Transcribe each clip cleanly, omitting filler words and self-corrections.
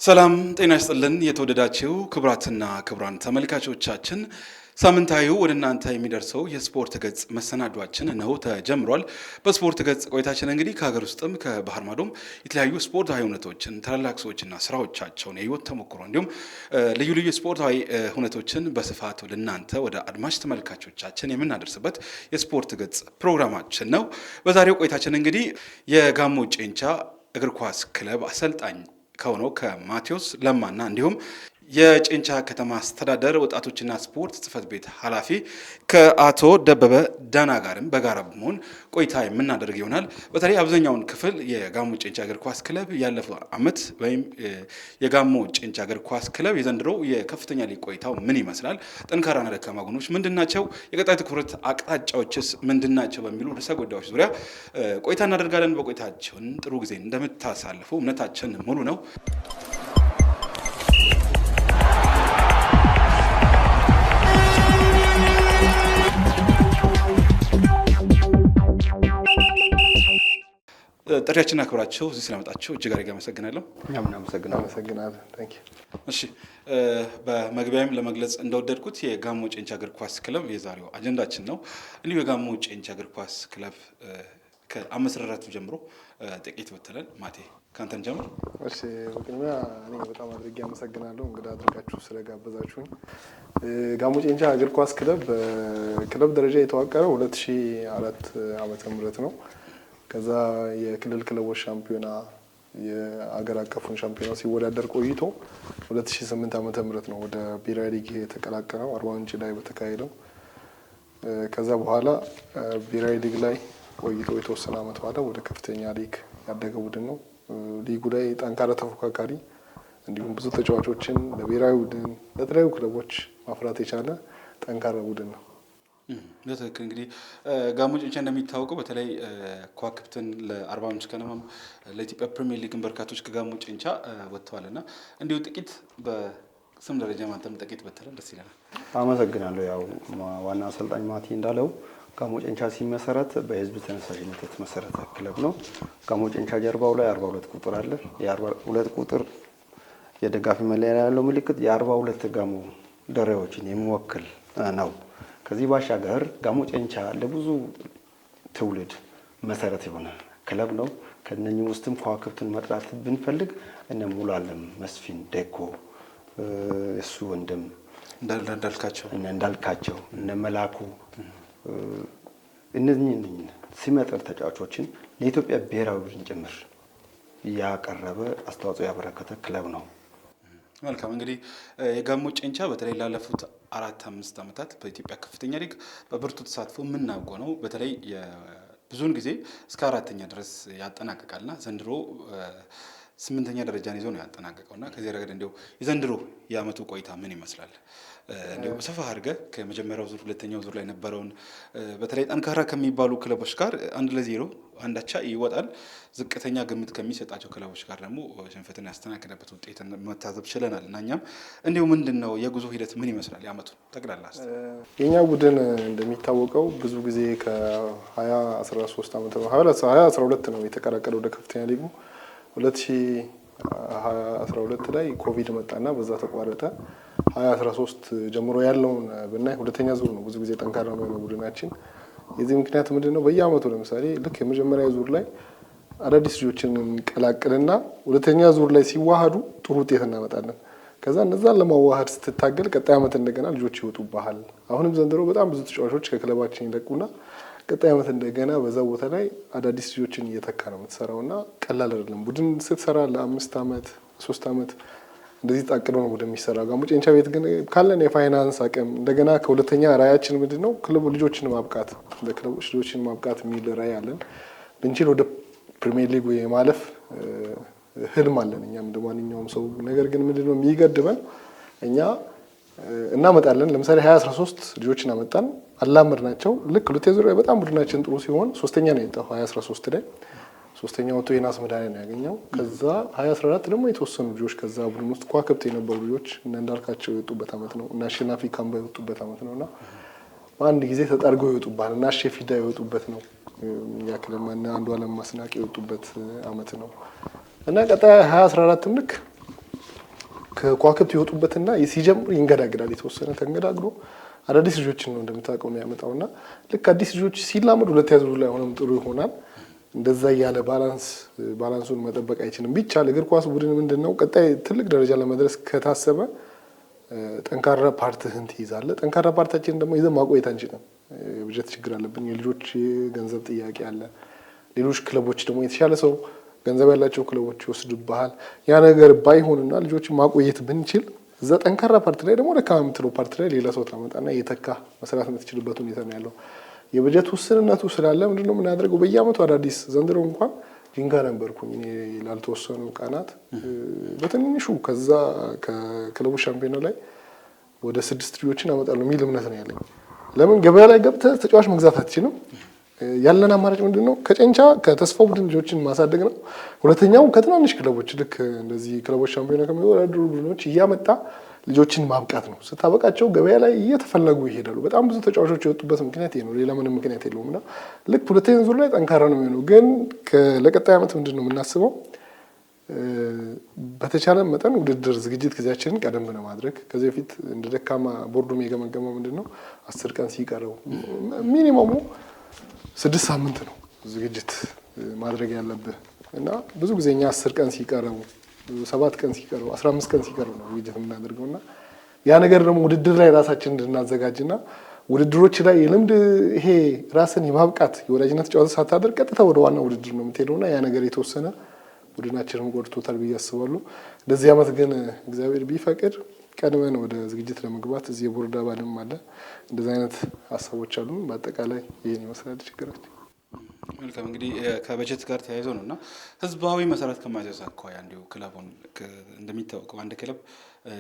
ሰላም ጤና ይስጥልን የተወደዳችሁ ክቡራትና ክቡራን ተመልካቾቻችን ሳምንታዊው ወደ እናንተ የሚደርሰው የስፖርት ገጽ መሰናዷችን ነው ተጀምሯል። በስፖርት ገጽ ቆይታችን እንግዲህ ከሀገር ውስጥም ከባህር ማዶም የተለያዩ ስፖርታዊ ሁነቶችን ታላላቅ ሰዎችና ስራዎቻቸውን የህይወት ተሞክሮ እንዲሁም ልዩ ልዩ ስፖርታዊ ሁነቶችን በስፋት ወደ እናንተ ወደ አድማጭ ተመልካቾቻችን የምናደርስበት የስፖርት ገጽ ፕሮግራማችን ነው። በዛሬው ቆይታችን እንግዲህ የጋሞ ጨንቻ እግር ኳስ ክለብ አሰልጣኝ ከሆነው ከማቴዎስ ለማና እንዲሁም የጨንቻ ከተማ አስተዳደር ወጣቶችና ስፖርት ጽህፈት ቤት ኃላፊ ከአቶ ደበበ ዳና ጋርም በጋራ በመሆን ቆይታ የምናደርግ ይሆናል። በተለይ አብዛኛውን ክፍል የጋሞ ጨንቻ እግር ኳስ ክለብ ያለፈው ዓመት ወይም የጋሞ ጨንቻ እግር ኳስ ክለብ የዘንድሮ የከፍተኛ ሊግ ቆይታው ምን ይመስላል፣ ጠንካራና ደካማ ጎኖች ምንድናቸው፣ የቀጣይ ትኩረት አቅጣጫዎችስ ምንድናቸው በሚሉ ርዕሰ ጉዳዮች ዙሪያ ቆይታ እናደርጋለን። በቆይታችን ጥሩ ጊዜ እንደምታሳልፉ እምነታችን ሙሉ ነው። ጥሪያችንን አክብራችሁ እዚህ ስለመጣችሁ እጅግ አድርጌ አመሰግናለሁ። እኛም እናመሰግናለን። እሺ፣ በመግቢያም ለመግለጽ እንደወደድኩት የጋሞ ጨንቻ እግር ኳስ ክለብ የዛሬው አጀንዳችን ነው። እንዲሁ የጋሞ ጨንቻ እግር ኳስ ክለብ ከአመሰራረቱ ጀምሮ ጥቂት ብትለን። ማቴ ካንተን ጀምር። እሺ፣ በቅድሚያ እኔ በጣም አድርጌ አመሰግናለሁ እንግዳ አድርጋችሁ ስለጋበዛችሁኝ። ጋሞ ጨንቻ እግር ኳስ ክለብ በክለብ ደረጃ የተዋቀረው 2004 ዓመተ ምህረት ነው። ከዛ የክልል ክለቦች ሻምፒዮና የአገር አቀፉን ሻምፒዮና ሲወዳደር ቆይቶ 2008 ዓመተ ምህረት ነው ወደ ብሔራዊ ሊግ የተቀላቀለው አርባ ምንጭ ላይ በተካሄደው። ከዛ በኋላ ብሔራዊ ሊግ ላይ ቆይቶ የተወሰነ ዓመት በኋላ ወደ ከፍተኛ ሊግ ያደገ ቡድን ነው። ሊጉ ላይ ጠንካራ ተፎካካሪ እንዲሁም ብዙ ተጫዋቾችን ለብሔራዊ ቡድን ለተለያዩ ክለቦች ማፍራት የቻለ ጠንካራ ቡድን ነው። በትክክል እንግዲህ ጋሞ ጨንቻ እንደሚታወቀው በተለይ ከዋክብትን ለአርባ ምንጭ ከነማም ለኢትዮጵያ ፕሪሚየር ሊግን በርካቶች ከጋሞ ጨንቻ ወጥተዋልና እንዲሁ ጥቂት በስም ደረጃ ማንተም ጥቂት በተለን ደስ ይለናል። አመሰግናለሁ። ያው ዋና አሰልጣኝ ማቲ እንዳለው ጋሞ ጨንቻ ሲመሰረት በህዝብ ተነሳሽነት የተመሰረተ ክለብ ነው። ጋሞ ጨንቻ ጀርባው ላይ 42 ቁጥር አለ። የ42 ቁጥር የደጋፊ መለያ ያለው ምልክት የ42 ጋሞ ደሬዎችን የሚወክል ነው። ከዚህ ባሻገር ጋሞ ጨንቻ ለብዙ ትውልድ መሰረት የሆነ ክለብ ነው። ከነኚህ ውስጥም ከዋክብትን መጥራት ብንፈልግ እነ ሙሉዓለም መስፍን ደኮ፣ እሱ ወንድም እንዳልካቸው፣ እነ መላኩ እነዚህ ሲመጥር ተጫዋቾችን ለኢትዮጵያ ብሔራዊ ቡድን ጭምር ያቀረበ አስተዋጽኦ ያበረከተ ክለብ ነው። መልካም እንግዲህ የጋሞ ጨንቻ በተለይ ላለፉት 4-5 ዓመታት በኢትዮጵያ ከፍተኛ ሊግ በብርቱ ተሳትፎ የምናውቀው ነው። በተለይ ብዙውን ጊዜ እስከ 4ኛ ድረስ ያጠናቅቃልና ዘንድሮ 8ኛ ደረጃን ይዞ ነው ያጠናቀቀውና ከዚህ ረገድ እንደው የዘንድሮ የዓመቱ ቆይታ ምን ይመስላል? እንደው ሰፋ አድርገህ ከመጀመሪያው ዙር ሁለተኛው ዙር ላይ ነበረውን በተለይ ጠንካራ ከሚባሉ ክለቦች ጋር 1-0 አንዳቻ ይወጣል። ዝቅተኛ ግምት ከሚሰጣቸው ክለቦች ጋር ደግሞ ሽንፈትን ያስተናገደበት ውጤት መታዘብ ችለናል እና እኛም እንዲሁ ምንድነው የጉዞ ሂደት ምን ይመስላል ያመጡ ጠቅላላ? የኛ ቡድን እንደሚታወቀው ብዙ ጊዜ ከ2013 ዓመት ነው 2012 ነው የተቀላቀለው ወደ ከፍተኛ ሊጉ። 2012 ላይ ኮቪድ መጣና በዛ ተቋረጠ። 2013 ጀምሮ ያለውን ብናይ ሁለተኛ ዙር ነው ብዙ ጊዜ ጠንካራ ነው ቡድናችን። የዚህ ምክንያት ምንድነው? በየአመቱ ለምሳሌ ልክ የመጀመሪያ ዙር ላይ አዳዲስ ልጆችን እንቀላቅልና ሁለተኛ ዙር ላይ ሲዋሃዱ ጥሩ ውጤት እናመጣለን። ከዛ እነዛን ለማዋሃድ ስትታገል ቀጣይ አመት እንደገና ልጆች ይወጡባሃል። አሁንም ዘንድሮ በጣም ብዙ ተጫዋቾች ከክለባችን ይለቁና ቀጣይ አመት እንደገና በዛ ቦታ ላይ አዳዲስ ልጆችን እየተካ ነው የምትሰራውና ቀላል አይደለም። ቡድን ስትሰራ ለ5 አመት 3 አመት እንደዚህ ታቅዶ ነው ወደሚሰራ። ጋሞ ጨንቻ ቤት ግን ካለን የፋይናንስ አቅም እንደገና ከሁለተኛ ራያችን ምንድነው ክለቡ ልጆችን ማብቃት ለክለቦች ልጆችን ማብቃት የሚል ራይ አለን። ብንችል ወደ ፕሪሚየር ሊግ የማለፍ ህልም አለን እኛም እንደማንኛውም ሰው። ነገር ግን ምንድነው የሚገድበን እኛ እናመጣለን። ለምሳሌ 2013 ልጆችን አመጣን አላመድናቸው። ልክ ሁለተኛ ዙር በጣም ቡድናችን ጥሩ ሲሆን ሶስተኛ ነው የወጣው 2013 ላይ ሶስተኛው ወጥቶ የናስ ሜዳሊያ ነው ያገኘው። ከዛ 2014 ደግሞ የተወሰኑ ልጆች ከዛ ቡድን ውስጥ ከዋክብት የነበሩ ልጆች እነ እንዳልካቸው የወጡበት አመት ነው እና አሸናፊ ካምባ የወጡበት አመት ነውና በአንድ ጊዜ ተጠርገው የወጡበት እና ሼፊዳ የወጡበት ነው። ያክለማና አንዱ ዓለም ማስናቅ የወጡበት አመት ነው እና ቀጣይ 2014 ልክ ከኳክብት ይወጡበትና ሲጀምር ይንገዳግዳል። የተወሰነ ተንገዳግዶ አዳዲስ ልጆችን ነው እንደምታውቀው ነው ያመጣውና ልክ አዲስ ልጆች ሲላመዱ ሁለተኛ ዙር ላይ ሆነም ጥሩ ይሆናል። እንደዛ እያለ ባላንሱን መጠበቅ አይችልም። ቢቻል እግር ኳስ ቡድን ምንድነው ቀጣይ ትልቅ ደረጃ ለመድረስ ከታሰበ ጠንካራ ፓርትህን ትይዛለህ። ጠንካራ ፓርታችንን ደግሞ ይዘን ማቆየት አንችልም። የበጀት ችግር አለብን። የልጆች ገንዘብ ጥያቄ አለ። ሌሎች ክለቦች ደግሞ የተሻለ ሰው ገንዘብ ያላቸው ክለቦች ይወስዱብሃል። ያ ነገር ባይሆንና ልጆችን ማቆየት ብንችል እዛ ጠንካራ ፓርት ላይ ደግሞ ደካማ የምትለው ፓርት ላይ ሌላ ሰው ታመጣና የተካ መስራት የምትችልበት ሁኔታ ነው ያለው። የበጀት ውስንነቱ ስላለ ምንድነው የምናደርገው? በየአመቱ አዳዲስ ዘንድሮ እንኳን ጂንካ ነበርኩኝ እኔ ላልተወሰኑ ቀናት በትንሹ ከዛ ከክለቡ ሻምፒዮና ላይ ወደ 6 ልጆችን አመጣለሁ የሚል እምነት ነው ያለኝ። ለምን ገበያ ላይ ገብተህ ተጫዋች መግዛት አትችልም። ያለን አማራጭ ምንድነው? ከጨንቻ ከተስፋው ቡድን ልጆችን ማሳደግ ነው። ሁለተኛው ከትናንሽ ክለቦች ልክ እንደዚህ ክለቦች ሻምፒዮና ከሚወዳደሩ ቡድኖች እያመጣ ልጆችን ማብቃት ነው። ስታበቃቸው ገበያ ላይ እየተፈለጉ ይሄዳሉ። በጣም ብዙ ተጫዋቾች የወጡበት ምክንያት ይሄ ነው። ሌላ ምንም ምክንያት የለውም። እና ልክ ሁለተኛ ዙር ላይ ጠንካራ ነው የሚሆነው። ግን ለቀጣይ ዓመት ምንድነው የምናስበው? በተቻለ መጠን ውድድር ዝግጅት ጊዜያችንን ቀደም ብለን ማድረግ። ከዚህ በፊት እንደ ደካማ ቦርዱም የገመገመው ምንድነው 10 ቀን ሲቀረው ሚኒመሙ 6 ሳምንት ነው ዝግጅት ማድረግ ያለብህ እና ብዙ ጊዜ እኛ 10 ቀን ሲቀረው 7 ቀን ሲቀረው 15 ቀን ሲቀረው ነው ዝግጅት የምናደርገውና ያ ነገር ደግሞ ውድድር ላይ ራሳችንን እንድናዘጋጅና ውድድሮች ላይ የልምድ ይሄ ራስን የማብቃት የወዳጅነት ጨዋታ ሳታደርግ ቀጥታ ወደ ዋና ውድድር ነው የምትሄደውና ያ ነገር የተወሰነ ቡድናችንን ጎድቶታል ብዬ አስባለሁ። ለዚህ ዓመት ግን እግዚአብሔር ቢፈቅድ ቀድመን ወደ ዝግጅት ለመግባት እዚህ የቦርድ አባልም አለ እንደዚህ አይነት ሀሳቦች አሉ። በአጠቃላይ ይሄን ይመስላል ችግራችን። መልካም እንግዲህ ከበጀት ጋር ተያይዞ ነውና ህዝባዊ መሰረት ከማይዘዝ አኳያ እንዲሁ ክለቡን እንደሚታወቀው አንድ ክለብ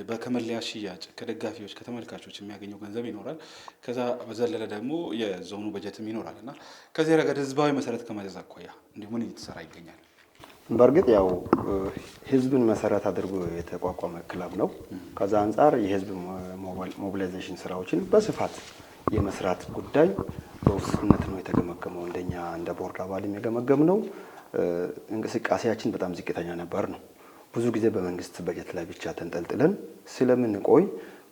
በከመለያ ሽያጭ ከደጋፊዎች ከተመልካቾች የሚያገኘው ገንዘብ ይኖራል። ከዛ በዘለለ ደግሞ የዞኑ በጀትም ይኖራልና ከዚህ ረገድ ህዝባዊ መሰረት ከማይዘዝ አኳያ እንዲሁ ምን እየተሰራ ይገኛል? በእርግጥ ያው ህዝብን መሰረት አድርጎ የተቋቋመ ክለብ ነው። ከዛ አንጻር የህዝብ ሞቢላይዜሽን ስራዎችን በስፋት የመስራት ጉዳይ በውስንነት ነው የተገመገመው። እንደኛ እንደ ቦርድ አባልም የገመገምነው እንቅስቃሴያችን በጣም ዝቅተኛ ነበር ነው። ብዙ ጊዜ በመንግስት በጀት ላይ ብቻ ተንጠልጥለን ስለምንቆይ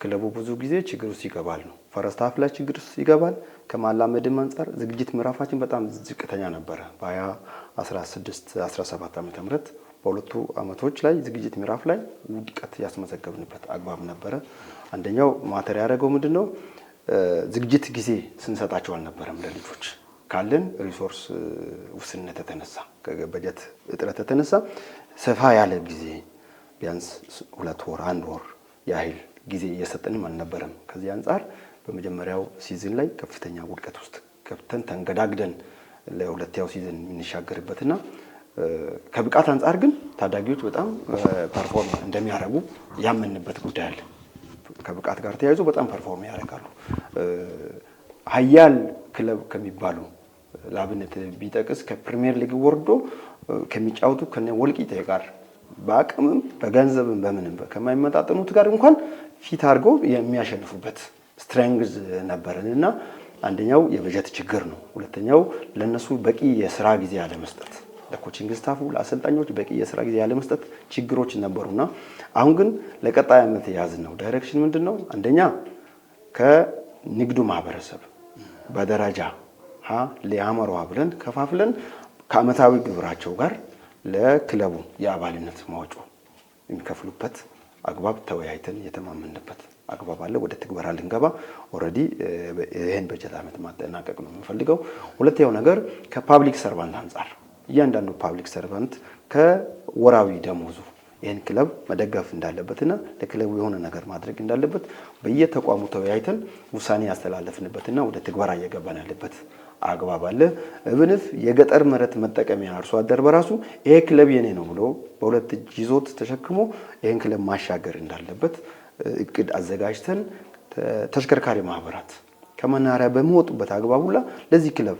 ክለቡ ብዙ ጊዜ ችግር ውስጥ ይገባል ነው። ፈረስት ሃፍ ላይ ችግር ውስጥ ይገባል። ከማላመድም አንጻር ዝግጅት ምዕራፋችን በጣም ዝቅተኛ ነበረ። በ2016 17 ዓመተ ምህረት በሁለቱ አመቶች ላይ ዝግጅት ምዕራፍ ላይ ውድቀት ያስመዘገብንበት አግባብ ነበረ። አንደኛው ማተር ያደረገው ምንድነው? ዝግጅት ጊዜ ስንሰጣቸው አልነበረም ለልጆች ካለን ሪሶርስ ውስንነት የተነሳ ከበጀት እጥረት የተነሳ ሰፋ ያለ ጊዜ ቢያንስ 2 ወር 1 ወር ያህል ጊዜ እየሰጠንም አልነበረም። ከዚህ አንጻር በመጀመሪያው ሲዝን ላይ ከፍተኛ ውድቀት ውስጥ ገብተን ተንገዳግደን ለሁለተኛው ሲዝን የምንሻገርበትና ከብቃት አንጻር ግን ታዳጊዎች በጣም ፐርፎርም እንደሚያደርጉ ያመንበት ጉዳይ አለ። ከብቃት ጋር ተያይዞ በጣም ፐርፎርም ያደርጋሉ። ሀያል ክለብ ከሚባሉ ለአብነት ቢጠቅስ ከፕሪሚየር ሊግ ወርዶ ከሚጫወቱ ከነ ወልቂጤ ጋር በአቅምም በገንዘብም በምንም ከማይመጣጠኑት ጋር እንኳን ፊት አድርገው የሚያሸንፉበት ስትሬንግዝ ነበረንና አንደኛው የበጀት ችግር ነው። ሁለተኛው ለነሱ በቂ የስራ ጊዜ ያለመስጠት፣ ለኮቺንግ ስታፉ ለአሰልጣኞች በቂ የስራ ጊዜ ያለመስጠት ችግሮች ነበሩና አሁን ግን ለቀጣይ ዓመት የያዝነው ዳይሬክሽን ምንድነው? አንደኛ ከንግዱ ማህበረሰብ በደረጃ ሊያመራው ብለን ከፋፍለን ከአመታዊ ግብራቸው ጋር ለክለቡ የአባልነት ማውጮ የሚከፍሉበት አግባብ ተወያይተን የተማመንበት አግባብ አለ። ወደ ትግበራ ልንገባ ኦሬዲ ይሄን በጀት ዓመት ማጠናቀቅ ነው የምንፈልገው። ሁለተኛው ነገር ከፓብሊክ ሰርቫንት አንጻር እያንዳንዱ ፓብሊክ ሰርቫንት ከወራዊ ደሞዙ ይሄን ክለብ መደገፍ እንዳለበትና ለክለቡ የሆነ ነገር ማድረግ እንዳለበት በየተቋሙ ተወያይተን ውሳኔ ያስተላለፍንበትና ወደ ትግበራ እየገባን ያለበት አግባብ አለ። እብንፍ የገጠር መሬት መጠቀሚያ አርሶ አደር በራሱ ይሄ ክለብ የኔ ነው ብሎ በሁለት እጅ ይዞት ተሸክሞ ይሄን ክለብ ማሻገር እንዳለበት እቅድ አዘጋጅተን ተሽከርካሪ ማህበራት ከመናሪያ በሚወጡበት አግባብ ሁላ ለዚህ ክለብ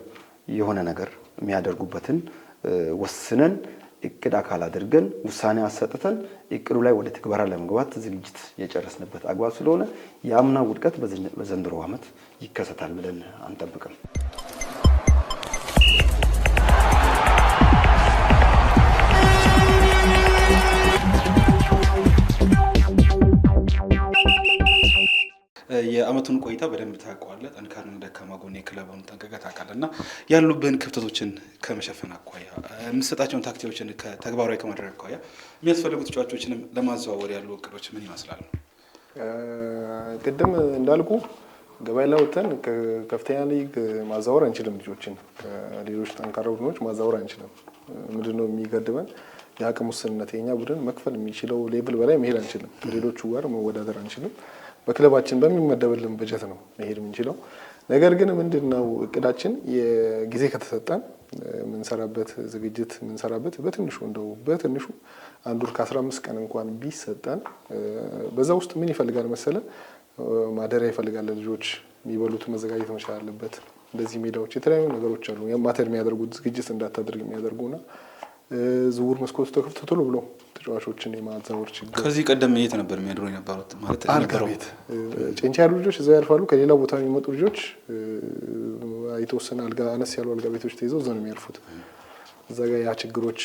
የሆነ ነገር የሚያደርጉበትን ወስነን እቅድ አካል አድርገን ውሳኔ አሰጥተን እቅዱ ላይ ወደ ትግበራ ለመግባት ዝግጅት የጨረስንበት አግባብ ስለሆነ የአምና ውድቀት በዘንድሮ ዓመት ይከሰታል ብለን አንጠብቅም። የአመቱን ቆይታ በደንብ ታውቀዋለህ። ጠንካራና ደካማ ጎን የክለቡን ጠንቅቀህ ታውቃለህ እና ያሉብህን ክፍተቶችን ከመሸፈን አኳያ የምትሰጣቸውን ታክቲኮችን ተግባራዊ ከማድረግ አኳያ የሚያስፈልጉ ተጫዋቾችንም ለማዘዋወር ያሉ እቅዶች ምን ይመስላሉ? ቅድም እንዳልኩ ገበያ ላይ ወጥተን ከከፍተኛ ሊግ ማዛወር አንችልም። ልጆችን ከሌሎች ጠንካራ ቡድኖች ማዛወር አንችልም። ምንድነው የሚገድበን? የአቅም ውስንነት። የኛ ቡድን መክፈል የሚችለው ሌቭል በላይ መሄድ አንችልም። ከሌሎቹ ጋር መወዳደር አንችልም። በክለባችን በሚመደብልን በጀት ነው መሄድ የምንችለው። ነገር ግን ምንድነው እቅዳችን? የጊዜ ከተሰጠን የምንሰራበት ዝግጅት የምንሰራበት በትንሹ አንድ ወር ከ15 ቀን እንኳን ቢሰጠን በዛ ውስጥ ምን ይፈልጋል መሰለ? ማደሪያ ይፈልጋል። ልጆች የሚበሉት መዘጋጀት መቻል አለበት። እንደዚህ ሜዳዎች የተለያዩ ነገሮች አሉ የማተር የሚያደርጉት ዝግጅት እንዳታደርግ የሚያደርጉና ዝውውር መስኮቱ ተከፍቶ ቶሎ ብሎ ተጫዋቾችን የማዛወር ችግር። ከዚህ ቀደም የት ነበር የሚያድሩ የነበሩት? ማለት አልጋ ቤት ጭንቻ ያሉ ልጆች እዛ ያርፋሉ። ከሌላ ቦታ የሚመጡ ልጆች የተወሰነ አልጋ አነስ ያሉ አልጋ ቤቶች ተይዘው እዛ ነው የሚያርፉት። እዛ ጋር ያ ችግሮች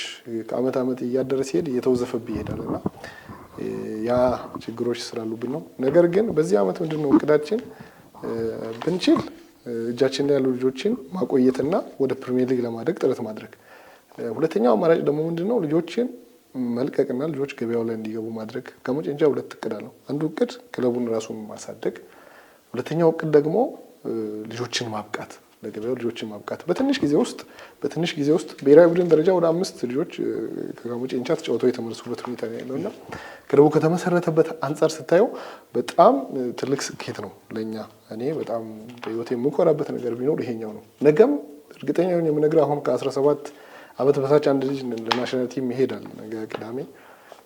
ከአመት አመት እያደረ ሲሄድ እየተወዘፈብህ ይሄዳል እና ያ ችግሮች ስላሉብን ነው። ነገር ግን በዚህ አመት ምንድነው እቅዳችን? ብንችል እጃችን ላይ ያሉ ልጆችን ማቆየትና ወደ ፕሪሚየር ሊግ ለማድረግ ጥረት ማድረግ። ሁለተኛው አማራጭ ደግሞ ምንድነው? ልጆችን መልቀቅና ልጆች ገበያው ላይ እንዲገቡ ማድረግ። ከሞጨንቻ ሁለት እቅድ አለው። አንዱ እቅድ ክለቡን ራሱን ማሳደግ፣ ሁለተኛው እቅድ ደግሞ ልጆችን ማብቃት፣ ለገበያው ልጆችን ማብቃት። በትንሽ ጊዜ ውስጥ ብሔራዊ ቡድን ደረጃ ወደ 5 ልጆች ከሞጨንቻ ተጫውተው የተመለሱበት ሁኔታ ያለውና ክለቡ ከተመሰረተበት አንጻር ስታየው በጣም ትልቅ ስኬት ነው ለኛ። እኔ በጣም በህይወቴ የምኮራበት ነገር ቢኖር ይሄኛው ነው። ነገም እርግጠኛ ነኝ የምነግርህ አሁን ከ17 አመት በታች አንድ ልጅ ለናሽናል ቲም ይሄዳል ነገ ቅዳሜ።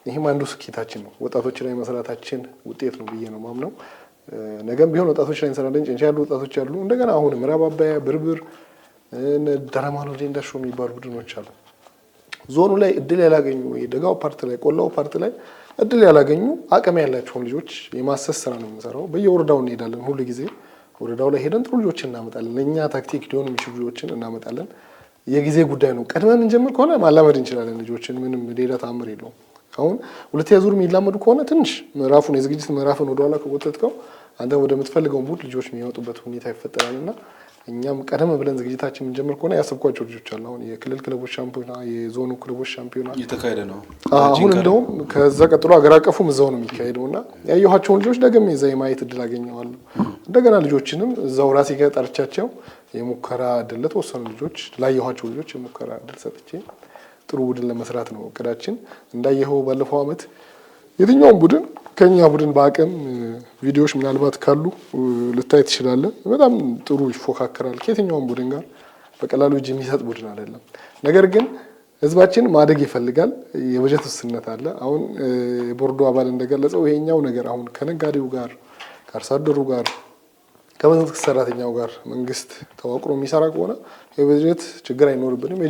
ይሄም አንዱ ስኬታችን ነው። ወጣቶች ላይ መስራታችን ውጤት ነው ብዬ ነው ማምነው። ነገም ቢሆን ወጣቶች ላይ እንሰራለን። ጭንቻ ያሉ ወጣቶች አሉ። እንደገና አሁን ምዕራብ አባያ፣ ብርብር፣ ደረማኖ ዴንዳሾ የሚባሉ ቡድኖች አሉ። ዞኑ ላይ እድል ያላገኙ ደጋው ፓርት ላይ ቆላው ፓርት ላይ እድል ያላገኙ አቅም ያላቸውን ልጆች የማሰስ ስራ ነው የምንሰራው። በየወረዳው እንሄዳለን። ሁሉ ጊዜ ወረዳው ላይ ሄደን ጥሩ ልጆችን እናመጣለን። ለእኛ ታክቲክ ሊሆኑ የሚችሉ ልጆችን እናመጣለን። የጊዜ ጉዳይ ነው። ቀድመን እንጀምር ከሆነ ማላመድ እንችላለን ልጆችን። ምንም ሌላ ተአምር የለውም። አሁን ሁለተኛ ዙር የሚላመዱ ከሆነ ትንሽ ምዕራፉን የዝግጅት ምዕራፍን ወደኋላ ከጎተትከው አንተ ወደምትፈልገው ቡድ ልጆች የሚወጡበት ሁኔታ ይፈጠራልና እኛም ቀደም ብለን ዝግጅታችን የምንጀምር ከሆነ ያሰብኳቸው ልጆች አሉ። አሁን የክልል ክለቦች ሻምፒዮና፣ የዞኑ ክለቦች ሻምፒዮና እየተካሄደ ነው። አሁን እንደውም ከዛ ቀጥሎ ሀገር አቀፉም እዛው ነው የሚካሄደውና ያየኋቸውን ልጆች ደግሜ እዛ የማየት እድል አገኘዋለሁ። እንደገና ልጆችንም እዛው ራሴ ጋር ጠርቻቸው የሙከራ እድል ለተወሰኑ ልጆች ላየኋቸው ልጆች የሙከራ እድል ሰጥቼ ጥሩ ቡድን ለመስራት ነው እቅዳችን። እንዳየኸው ባለፈው አመት የትኛውም ቡድን ከኛ ቡድን በአቅም ቪዲዮዎች ምናልባት ካሉ ልታይ ትችላለህ። በጣም ጥሩ ይፎካከራል ከየትኛውም ቡድን ጋር። በቀላሉ እጅ የሚሰጥ ቡድን አይደለም። ነገር ግን ህዝባችን ማደግ ይፈልጋል። የበጀት ውስንነት አለ። አሁን የቦርዱ አባል እንደገለጸው ይሄኛው ነገር አሁን ከነጋዴው ጋር ከአርሶ አደሩ ጋር ከመንግስት ሰራተኛው ጋር መንግስት ተዋቅሮ የሚሰራ ከሆነ የበጀት ችግር አይኖርብንም።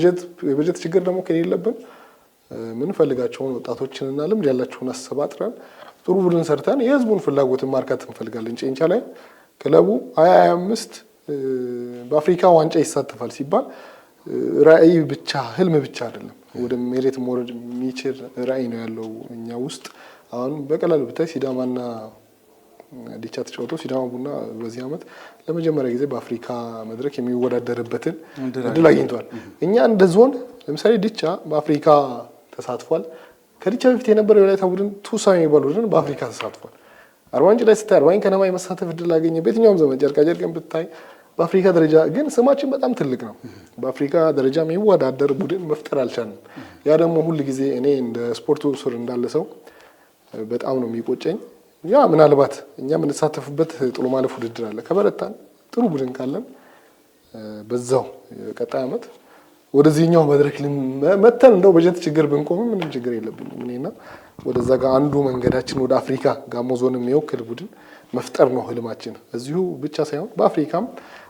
የበጀት ችግር ደግሞ ከሌለብን ምንፈልጋቸውን ወጣቶችንና ልምድ ያላቸውን አሰባጥረን ጥሩ ቡድን ሰርተን የህዝቡን ፍላጎትን ማርካት እንፈልጋለን። ጭንቻ ላይ ክለቡ 2025 በአፍሪካ ዋንጫ ይሳተፋል ሲባል ራዕይ ብቻ ህልም ብቻ አይደለም። ወደ መሬት መውረድ የሚችል ራዕይ ነው ያለው እኛ ውስጥ። አሁን በቀላሉ ብታይ ሲዳማና ዲቻ ተጫውተው ሲዳማ ቡና በዚህ አመት ለመጀመሪያ ጊዜ በአፍሪካ መድረክ የሚወዳደርበትን እድል አግኝቷል። እኛ እንደ ዞን ለምሳሌ ዲቻ በአፍሪካ ተሳትፏል። ከዲቻ በፊት የነበረው የወላይታ ቡድን ቱሳ የሚባል ቡድን በአፍሪካ ተሳትፏል። አርባ ምንጭ ላይ ስታይ አርባ ምንጭ ከነማ የመሳተፍ እድል አገኘ። በየትኛውም ዘመን ጨርቃጨርቅን ብታይ በአፍሪካ ደረጃ ግን ስማችን በጣም ትልቅ ነው። በአፍሪካ ደረጃ የሚወዳደር ቡድን መፍጠር አልቻልንም። ያ ደግሞ ሁል ጊዜ እኔ እንደ ስፖርቱ ስር እንዳለ ሰው በጣም ነው የሚቆጨኝ። ያ ምናልባት እኛ የምንሳተፍበት ጥሎ ማለፍ ውድድር አለ። ከበረታን ጥሩ ቡድን ካለን በዛው ቀጣይ አመት ወደዚህኛው መድረክ መተን እንደው በጀት ችግር ብንቆም ምንም ችግር የለብንም። እኔና ወደዛ ጋር አንዱ መንገዳችን ወደ አፍሪካ ጋሞ ዞን የሚወክል ቡድን መፍጠር ነው ህልማችን። እዚሁ ብቻ ሳይሆን በአፍሪካም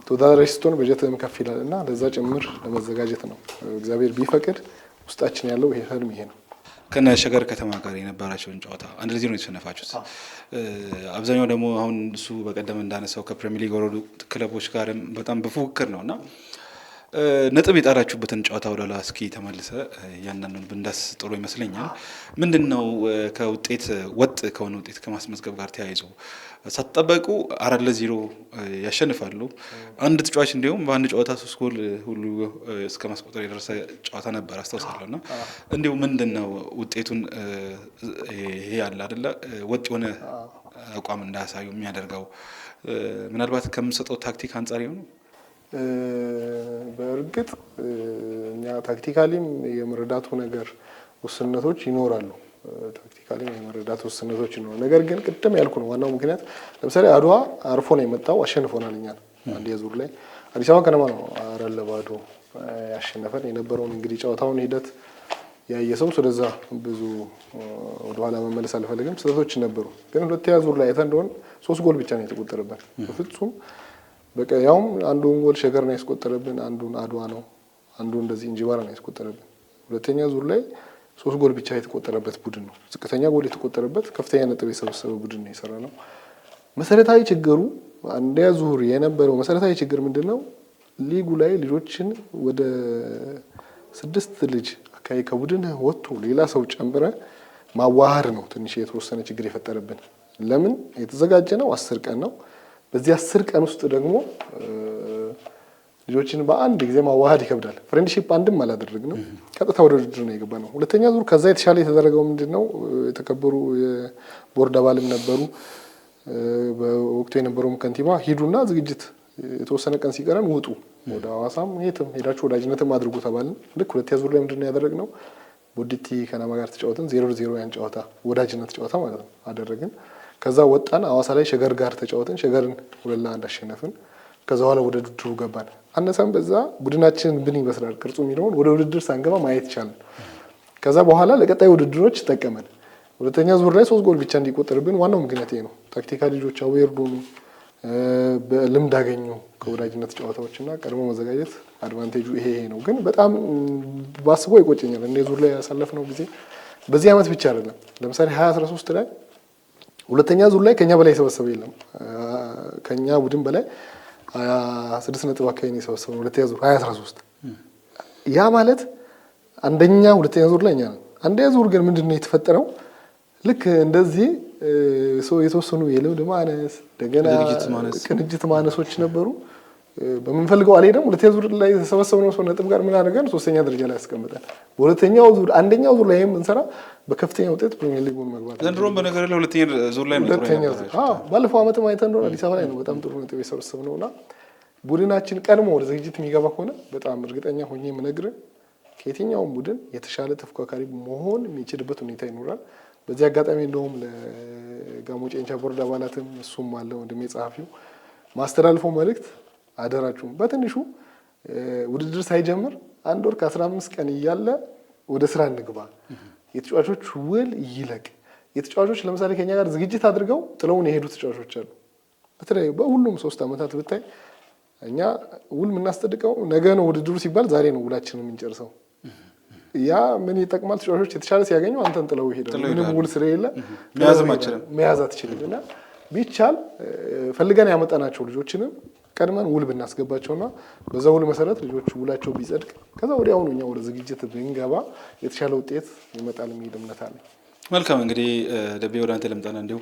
ተወዳዳሪ ስትሆን በጀትም ከፍ ይላልና ለዛ ጭምር ለመዘጋጀት ነው። እግዚአብሔር ቢፈቅድ ውስጣችን ያለው ይሄ ህልም ይሄ ነው። ከነሸገር ከተማ ጋር የነበራቸውን ጨዋታ 1-0 ነው የተሸነፋችሁት። አብዛኛው ደግሞ አሁን እሱ በቀደም እንዳነሳው ከፕሪሚየር ሊግ ወረዱ ክለቦች ጋርም በጣም በፉክክር ነውና ነጥብ የጣላችሁበትን ጨዋታ ወደ ኋላ እስኪ ተመልሰ ያንንም ብንዳስ ጥሩ ይመስለኛል። ምንድነው ከውጤት ወጥ ከሆነ ውጤት ከማስመዝገብ ጋር ተያይዞ ሳትጠበቁ 4-0 ያሸንፋሉ። አንድ ተጫዋች እንዲሁም በአንድ ጨዋታ 3 ጎል ሁሉ እስከ ማስቆጠር የደረሰ ጨዋታ ነበር አስታውሳለሁ። እና እንዲሁ ምንድነው ውጤቱን ይሄ ያለ አይደለ ወጥ የሆነ አቋም እንዳያሳዩ የሚያደርገው ምናልባት ከምሰጠው ታክቲክ አንጻር ይሆን? በእርግጥ እኛ ታክቲካሊም የመረዳቱ ነገር ውስንነቶች ይኖራሉ። ታክቲካሊም የመረዳቱ ውስንነቶች ይኖራሉ። ነገር ግን ቅድም ያልኩ ነው ዋናው ምክንያት። ለምሳሌ አድዋ አርፎ ነው የመጣው፣ አሸንፎናል። እኛን አንድ የዙር ላይ አዲስ አበባ ከነማ ነው 4-0 ያሸነፈን። የነበረውን እንግዲህ ጨዋታውን ሂደት ያየ ሰው ስለዛ ብዙ ወደኋላ መመለስ አልፈልግም። ስህተቶች ነበሩ፣ ግን ሁለተኛ ዙር ላይ አይተን እንደሆነ 3 ጎል ብቻ ነው የተቆጠረበት በፍጹም በቃ ያውም አንዱን ጎል ሸገር ነው ያስቆጠረብን፣ አንዱን አድዋ ነው፣ አንዱን እንደዚህ እንጂባራ ነው ያስቆጠረብን። ሁለተኛ ዙር ላይ 3 ጎል ብቻ የተቆጠረበት ቡድን ነው። ዝቅተኛ ጎል የተቆጠረበት ከፍተኛ ነጥብ የሰበሰበ ቡድን ነው የሰራ ነው። መሰረታዊ ችግሩ አንደኛ ዙር የነበረው መሰረታዊ ችግር ምንድነው? ሊጉ ላይ ልጆችን ወደ 6 ልጅ አካባቢ ከቡድን ወጥቶ ሌላ ሰው ጨምረ ማዋሃር ነው ትንሽ የተወሰነ ችግር የፈጠረብን። ለምን የተዘጋጀ ነው 10 ቀን ነው። በዚህ 10 ቀን ውስጥ ደግሞ ልጆችን በአንድ ጊዜ ማዋሃድ ይከብዳል። ፍሬንድሺፕ አንድም አላደረግንም፣ ቀጥታ ወደ ውድድር ነው የገባነው። ሁለተኛ ዙር ከዛ የተሻለ የተደረገው ምንድነው? የተከበሩ የቦርድ አባልም ነበሩ፣ በወቅቱ የነበረውም ከንቲባ ሂዱና ዝግጅት የተወሰነ ቀን ሲቀረን ውጡ፣ ወደ ሐዋሳም የትም ሄዳችሁ ወዳጅነትም አድርጉ ተባልን። ልክ ሁለተኛ ዙር ላይ ምንድነው ያደረግነው? ቦዲቲ ከነማ ጋር ተጫወትን፣ 0-0 ያን ጨዋታ ወዳጅነት ጨዋታ ማለት ነው አደረግን። ከዛ ወጣን፣ ሐዋሳ ላይ ሸገር ጋር ተጫወትን፣ ሸገርን 2-1 አሸነፍን። ከዛ በኋላ ወደ ውድድሩ ገባን። አነሳም በዛ ቡድናችን ምን ይመስላል ቅርጹ የሚለውን ወደ ውድድር ሳንገባ ማየት ይቻላል። ከዛ በኋላ ለቀጣይ ውድድሮች ተጠቀመን። ሁለተኛ ዙር ላይ 3 ጎል ብቻ እንዲቆጠርብን ዋናው ምክንያት ይሄ ነው። ታክቲካል ልጆች አዌርዱን በልምድ አገኙ ከወዳጅነት ጨዋታዎችና ቀድሞ መዘጋጀት አድቫንቴጁ ይሄ ነው። ግን በጣም ባስቦ ይቆጨኛል እንደ ዙር ላይ ያሳለፍነው ጊዜ በዚህ አመት ብቻ አይደለም። ለምሳሌ 2013 ላይ ሁለተኛ ዙር ላይ ከኛ በላይ የሰበሰበ የለም። ከኛ ቡድን በላይ 26 ነጥብ አካባቢ ነው የሰበሰበው ሁለተኛ ዙር 2013። ያ ማለት አንደኛ ሁለተኛ ዙር ላይ እኛ ነን። አንደኛ ዙር ግን ምንድነው የተፈጠረው? ልክ እንደዚህ የተወሰኑ የልምድ ማነስ እንደገና ቅንጅት ማነሶች ነበሩ። በምንፈልገው አልሄደም። ሁለተኛ ዙር ላይ የተሰበሰበው ሰው ነጥብ ጋር ምን አደረገን? 3ኛ ደረጃ ላይ ያስቀምጣል። በሁለተኛው ዙር አንደኛው ዙር ላይ የምንሰራ በከፍተኛ ውጤት ፕሪሚየር ሊጉን መግባት ዘንድሮም በነገር ላይ ሁለተኛ ዙር ላይ ነው። ባለፈው አመት አይተን እንደሆነ አዲስ አበባ ላይ ነው በጣም ጥሩ ነጥብ የሰበሰብነውና ቡድናችን ቀድሞ ወደ ዝግጅት የሚገባ ከሆነ በጣም እርግጠኛ ሆኜ የምነግርህ ከየትኛውም ቡድን የተሻለ ተፎካካሪ መሆን የሚችልበት ሁኔታ ይኖራል። በዚህ አጋጣሚ እንደውም ለጋሞ ጨንቻ ቦርድ አባላትም እሱም አለ ወንድሜ ጸሐፊው ማስተላልፈው መልእክት አደራችሁም በትንሹ ውድድር ሳይጀምር 1 ወር ከ15 ቀን እያለ ወደ ስራ እንግባ። የተጫዋቾች ውል ይለቅ። የተጫዋቾች ለምሳሌ ከኛ ጋር ዝግጅት አድርገው ጥለውን የሄዱ ተጫዋቾች አሉ። በተለይ በሁሉም 3 አመታት ብታይ እኛ ውል የምናስጠድቀው ነገ ነው ውድድሩ ሲባል ዛሬ ነው ውላችንን የምንጨርሰው። ያ ምን ይጠቅማል? ተጫዋቾች የተሻለ ሲያገኙ አንተን ጥለው ይሄዳሉ። ምንም ውል ስለሌለ መያዝ አትችልም። እና ቢቻል ፈልገን ያመጣናቸው ልጆችንም ቀድመን ውል ብናስገባቸውና በዛ ውል መሰረት ልጆች ውላቸው ቢጸድቅ ከዛ ወዲያውኑ እኛ ወደ ዝግጅት ብንገባ የተሻለ ውጤት ይመጣል የሚል እምነት አለ። መልካም እንግዲህ ደቤ ወደ አንተ ልምጣና እንዲሁ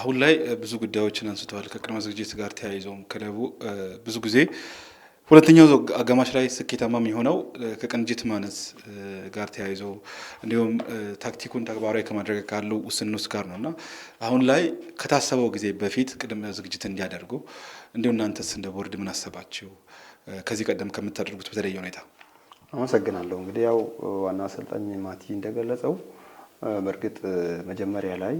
አሁን ላይ ብዙ ጉዳዮችን አንስተዋል። ከቅድመ ዝግጅት ጋር ተያይዘውም ክለቡ ብዙ ጊዜ ሁለተኛው አጋማሽ ላይ ስኬታማ የሚሆነው ከቅንጅት ማነስ ጋር ተያይዘው እንዲሁም ታክቲኩን ተግባራዊ ከማድረግ ካለው ውስንነት ጋር ነውና አሁን ላይ ከታሰበው ጊዜ በፊት ቅድመ ዝግጅት እንዲያደርጉ እንዲሁ እናንተስ እንደ ቦርድ ምን አሰባችሁ? ከዚህ ቀደም ከምታደርጉት በተለየ ሁኔታ። አመሰግናለሁ። እንግዲህ ያው ዋና አሰልጣኝ ማቲ እንደገለጸው በእርግጥ መጀመሪያ ላይ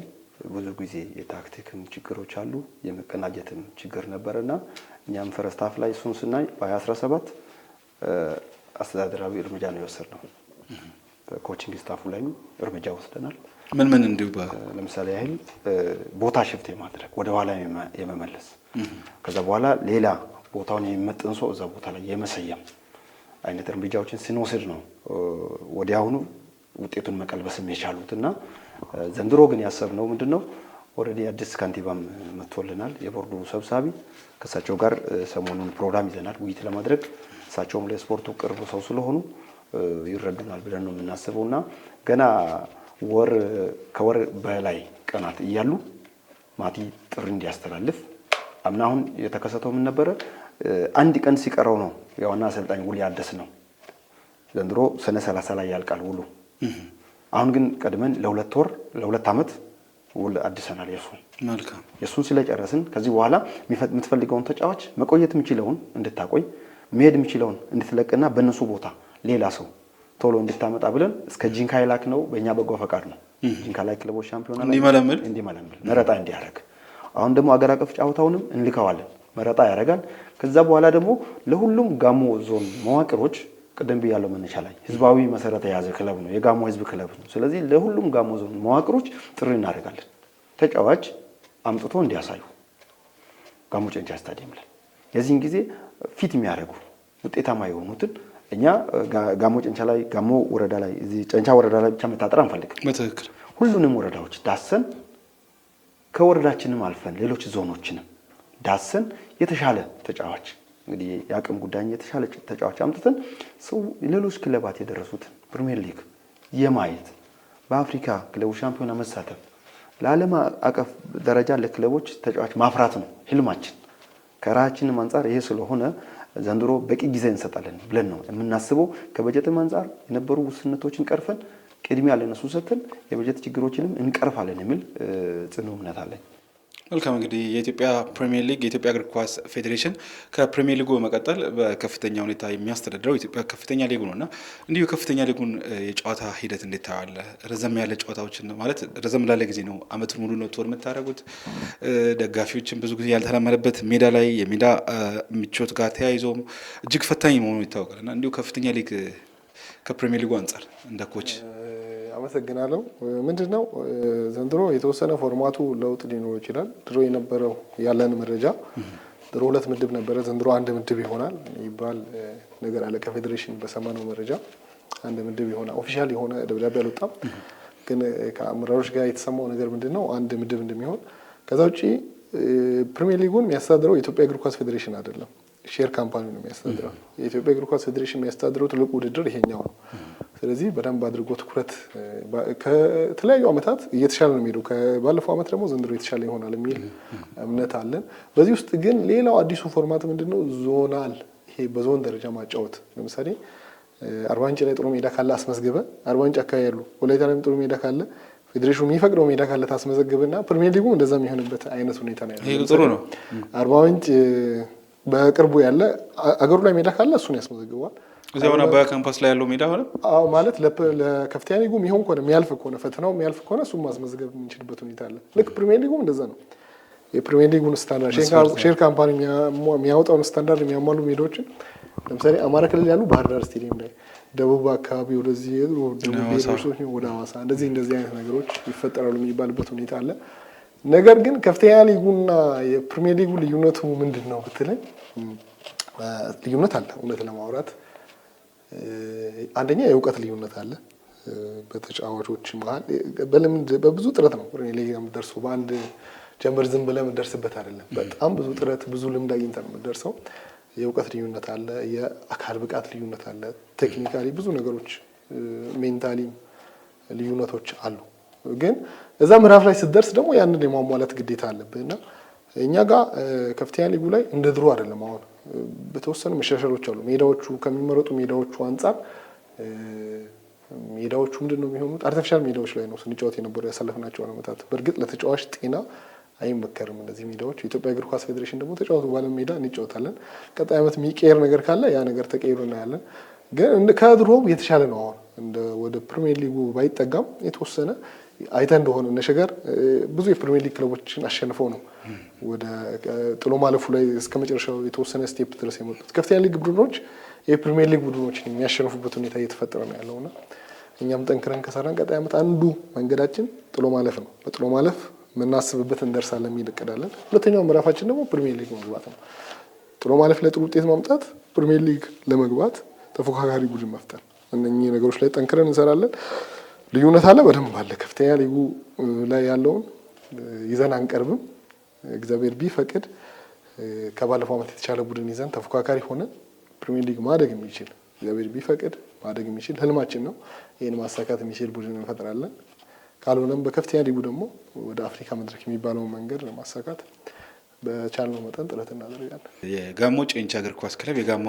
ብዙ ጊዜ የታክቲክም ችግሮች አሉ፣ የመቀናጀትም ችግር ነበርና እኛም ፈረስት ሃፍ ላይ እሱን ስናይ በ2017 አስተዳደራዊ እርምጃ ነው የወሰድነው። በኮቺንግ ስታፉ ላይም እርምጃ ወስደናል። ምን እንዲሁ ለምሳሌ ያህል ቦታ ሽፍት የማድረግ ወደ ኋላ የመመለስ ከዛ በኋላ ሌላ ቦታውን የሚመጥን ሰው እዛ ቦታ ላይ የመሰየም አይነት እርምጃዎችን ስንወስድ ነው ወዲያውኑ ውጤቱን መቀልበስም የቻሉትና ዘንድሮ ግን ያሰብነው ምንድነው ኦልሬዲ አዲስ ካንቲባም መጥቶልናል፣ የቦርዱ ሰብሳቢ። ከእሳቸው ጋር ሰሞኑን ፕሮግራም ይዘናል ውይይት ለማድረግ። እሳቸውም ለስፖርቱ ቅርብ ሰው ስለሆኑ ይረዱናል ብለን ነው የምናስበው እና ገና ከወር በላይ ቀናት እያሉ ማቲ ጥሪ እንዲያስተላልፍ አምና አሁን የተከሰተው ምን ነበረ? አንድ ቀን ሲቀረው ነው የዋና አሰልጣኝ ውል ያደስ ነው። ዘንድሮ ሰኔ 30 ላይ ያልቃል ውሉ። አሁን ግን ቀድመን ለሁለት ዓመት ውል አድሰናል። የሱን ስለጨረስን ከዚህ በኋላ የምትፈልገውን ተጫዋች መቆየት የሚችለውን እንድታቆይ መሄድ የሚችለውን እንድትለቅና በእነሱ ቦታ ሌላ ሰው ቶሎ እንድታመጣ ብለን እስከ ጂንካ ይላክ ነው። በእኛ በጎ ፈቃድ ነው። ጂንካ ላይ ክለቦች ሻምፒዮና እንዲመለምል መረጣ እንዲያደርግ። አሁን ደግሞ አገር አቀፍ ጫውታውንም እንልከዋለን፣ መረጣ ያደርጋል። ከዛ በኋላ ደግሞ ለሁሉም ጋሞ ዞን መዋቅሮች ቀደም ብያለሁ መነሻ ላይ ህዝባዊ መሰረት የያዘ ክለብ ነው፣ የጋሞ ህዝብ ክለብ ነው። ስለዚህ ለሁሉም ጋሞ ዞን መዋቅሮች ጥሪ እናደርጋለን፣ ተጫዋች አምጥቶ እንዲያሳዩ ጋሞ ጨንቻ ስታዲየም ላይ የዚህን ጊዜ ፊት የሚያደርጉ ውጤታማ የሆኑትን እኛ ጋሞ ጨንቻ ላይ ጋሞ ወረዳ ላይ እዚህ ጨንቻ ወረዳ ላይ ብቻ መታጠር አንፈልግም። በትክክል ሁሉንም ወረዳዎች ዳሰን ከወረዳችንም አልፈን ሌሎች ዞኖችንም ዳሰን የተሻለ ተጫዋች እንግዲህ የአቅም ጉዳይ የተሻለ ተጫዋች አምጥተን ሰው ሌሎች ክለባት የደረሱትን ፕሪሚየር ሊግ የማየት በአፍሪካ ክለቦች ሻምፒዮና መሳተፍ ለዓለም አቀፍ ደረጃ ለክለቦች ተጫዋች ማፍራት ነው ህልማችን። ከራሳችንም አንፃር ይሄ ስለሆነ ዘንድሮ በቂ ጊዜ እንሰጣለን ብለን ነው የምናስበው። ከበጀትም አንፃር የነበሩ ውስንነቶችን ቀርፈን ቅድሚያ ለነሱ ሰጥተን የበጀት ችግሮችንም እንቀርፋለን የሚል ጽኑ እምነት አለኝ። መልካም እንግዲህ የኢትዮጵያ ፕሪሚየር ሊግ የኢትዮጵያ እግር ኳስ ፌዴሬሽን ከፕሪሚየር ሊጉ በመቀጠል በከፍተኛ ሁኔታ የሚያስተዳድረው የኢትዮጵያ ከፍተኛ ሊጉ ነውና እንዲሁ ከፍተኛ ሊጉን የጨዋታ ሂደት እንዴት ታያለህ? ረዘም ያለ ጨዋታዎችን ማለት ረዘም ላለ ጊዜ ነው አመቱን ሙሉ ነው ቶር የምታደርጉት። ደጋፊዎችን ብዙ ጊዜ ያልተለመደበት ሜዳ ላይ የሜዳ ምቾት ጋር ተያይዞም እጅግ ፈታኝ መሆኑ ይታወቃልና እንዲሁ ከፍተኛ ሊግ ከፕሪሚየር ሊጉ አንጻር እንደ ኮች አመሰግናለሁ። ምንድነው ዘንድሮ የተወሰነ ፎርማቱ ለውጥ ሊኖር ይችላል። ድሮ የነበረው ያለን መረጃ ድሮ 2 ምድብ ነበረ፣ ዘንድሮ 1 ምድብ ይሆናል ይባል ነገር አለ። ከፌዴሬሽን በሰማነው መረጃ 1 ምድብ ይሆናል። ኦፊሻል የሆነ ደብዳቤ አልወጣም፣ ግን ከአመራሮች ጋር የተሰማው ነገር ምንድነው 1 ምድብ እንደሚሆን። ከዛ ውጪ ፕሪሚየር ሊጉን የሚያስተዳድረው የኢትዮጵያ እግር ኳስ ፌዴሬሽን አይደለም፣ ሼር ካምፓኒ ነው የሚያስተዳድረው። የኢትዮጵያ እግር ኳስ ፌዴሬሽን የሚያስተዳድረው ትልቁ ውድድር ይሄኛው ነው። ስለዚህ በደንብ አድርጎ ትኩረት ከተለያዩ አመታት እየተሻለ ነው የሚሄደው። ከባለፈው አመት ደግሞ ዘንድሮ የተሻለ ይሆናል የሚል እምነት አለን። በዚህ ውስጥ ግን ሌላው አዲሱ ፎርማት ምንድነው ዞናል፣ ይሄ በዞን ደረጃ ማጫወት። ለምሳሌ አርባ ምንጭ ላይ ጥሩ ሜዳ ካለ አስመዝግበ፣ አርባ ምንጭ አካባቢ ያሉ ወላይታ ላይ ጥሩ ሜዳ ካለ ፌዴሬሽኑ የሚፈቅደው ሜዳ ካለ ታስመዘግብና ፕሪሚየር ሊጉ እንደዛ የሚሆንበት አይነት ሁኔታ ነው ያለው። ይሄ ጥሩ ነው። አርባ ምንጭ በቅርቡ ያለ አገሩ ላይ ሜዳ ካለ እሱን ያስመዘግበዋል። እዚያውና በካምፓስ ላይ ያለው ሜዳ ሆነ ማለት ለከፍተኛ ሊጉ የሚሆን ከሆነ የሚያልፍ ከሆነ ፈተናው የሚያልፍ ከሆነ እሱን ማስመዝገብ የምንችልበት ሁኔታ አለ። ልክ ፕሪሚየር ሊጉም እንደዛ ነው። የፕሪሚየር ሊጉን ስታንዳርድ ሼር ካምፓኒ የሚያወጣውን ስታንዳርድ የሚያሟሉ ሜዳዎችን ለምሳሌ አማራ ክልል ያሉ ባህር ዳር ስቴዲየም ላይ፣ ደቡብ አካባቢ ወደዚህ ወደ ሐዋሳ እንደዚህ አይነት ነገሮች ይፈጠራሉ የሚባልበት ሁኔታ አለ። ነገር ግን ከፍተኛ ሊጉና የፕሪሚየር ሊጉ ልዩነቱ ምንድን ነው ብትለኝ፣ ልዩነት አለ እውነት ለማውራት አንደኛ የእውቀት ልዩነት አለ በተጫዋቾች መሀል። በልምድ በብዙ ጥረት ነው ፕሪሚየር ሊግ የምትደርሰው። በአንድ ጀምበር ዝም ብለህ የምትደርስበት አይደለም። በጣም ብዙ ጥረት ብዙ ልምድ አግኝተህ ነው የምትደርሰው። የእውቀት ልዩነት አለ፣ የአካል ብቃት ልዩነት አለ፣ ቴክኒካሊ ብዙ ነገሮች፣ ሜንታሊ ልዩነቶች አሉ። ግን እዛ ምዕራፍ ላይ ስትደርስ ደግሞ ያንን የማሟላት ግዴታ አለብህ እና እኛ ጋር ከፍተኛ ሊጉ ላይ እንደ ድሮ አይደለም። አሁን በተወሰኑ መሻሻሎች አሉ። ሜዳዎቹ ከሚመረጡ ሜዳዎቹ አንጻር ሜዳዎቹ ምንድነው የሚሆኑት? አርቲፊሻል ሜዳዎች ላይ ነው ስንጫወት የነበረው ያሳለፍናቸው ዓመታት። በእርግጥ ለተጫዋች ጤና አይመከርም እነዚህ ሜዳዎች። የኢትዮጵያ እግር ኳስ ፌዴሬሽን ደግሞ ተጫዋቱ ባለ ሜዳ እንጫወታለን። ቀጣይ ዓመት የሚቀየር ነገር ካለ ያ ነገር ተቀይሮ እናያለን። ግን ከድሮው የተሻለ ነው። አሁን እንደ ወደ ፕሪሚየር ሊጉ ባይጠጋም የተወሰነ አይተህ እንደሆነ እነሸገር ብዙ የፕሪሚየር ሊግ ክለቦችን አሸንፈው ነው ወደ ጥሎ ማለፉ ላይ እስከ መጨረሻው የተወሰነ ስቴፕ ድረስ የመጡት። ከፍተኛ ሊግ ቡድኖች የፕሪሚየር ሊግ ቡድኖችን የሚያሸንፉበት ሁኔታ እየተፈጠረ ነው ያለውና እኛም ጠንክረን ከሰራን ቀጣይ ዓመት አንዱ መንገዳችን ጥሎ ማለፍ ነው። በጥሎ ማለፍ የምናስብበት እንደርሳለን የሚል እቅድ አለን። ሁለተኛው ምዕራፋችን ደግሞ ፕሪሚየር ሊግ መግባት ነው። ጥሎ ማለፍ ላይ ጥሩ ውጤት ማምጣት፣ ፕሪሚየር ሊግ ለመግባት ተፎካካሪ ቡድን መፍጠር። እነኚህ ነገሮች ላይ ጠንክረን እንሰራለን። ልዩነት አለ፣ በደንብ አለ። ከፍተኛ ሊጉ ላይ ያለውን ይዘን አንቀርብም። እግዚአብሔር ቢፈቅድ ከባለፈው ዓመት የተሻለ ቡድን ይዘን ተፎካካሪ ሆነን ፕሪሚየር ሊግ ማደግ የሚችል እግዚአብሔር ቢፈቅድ ማደግ የሚችል ህልማችን ነው። ይህን ማሳካት የሚችል ቡድን እንፈጥራለን። ካልሆነም በከፍተኛ ሊጉ ደግሞ ወደ አፍሪካ መድረክ የሚባለውን መንገድ ለማሳካት በቻልነው መጠን ጥረት እናደርጋለን። የጋሞ ጨንቻ እግር ኳስ ክለብ የጋሞ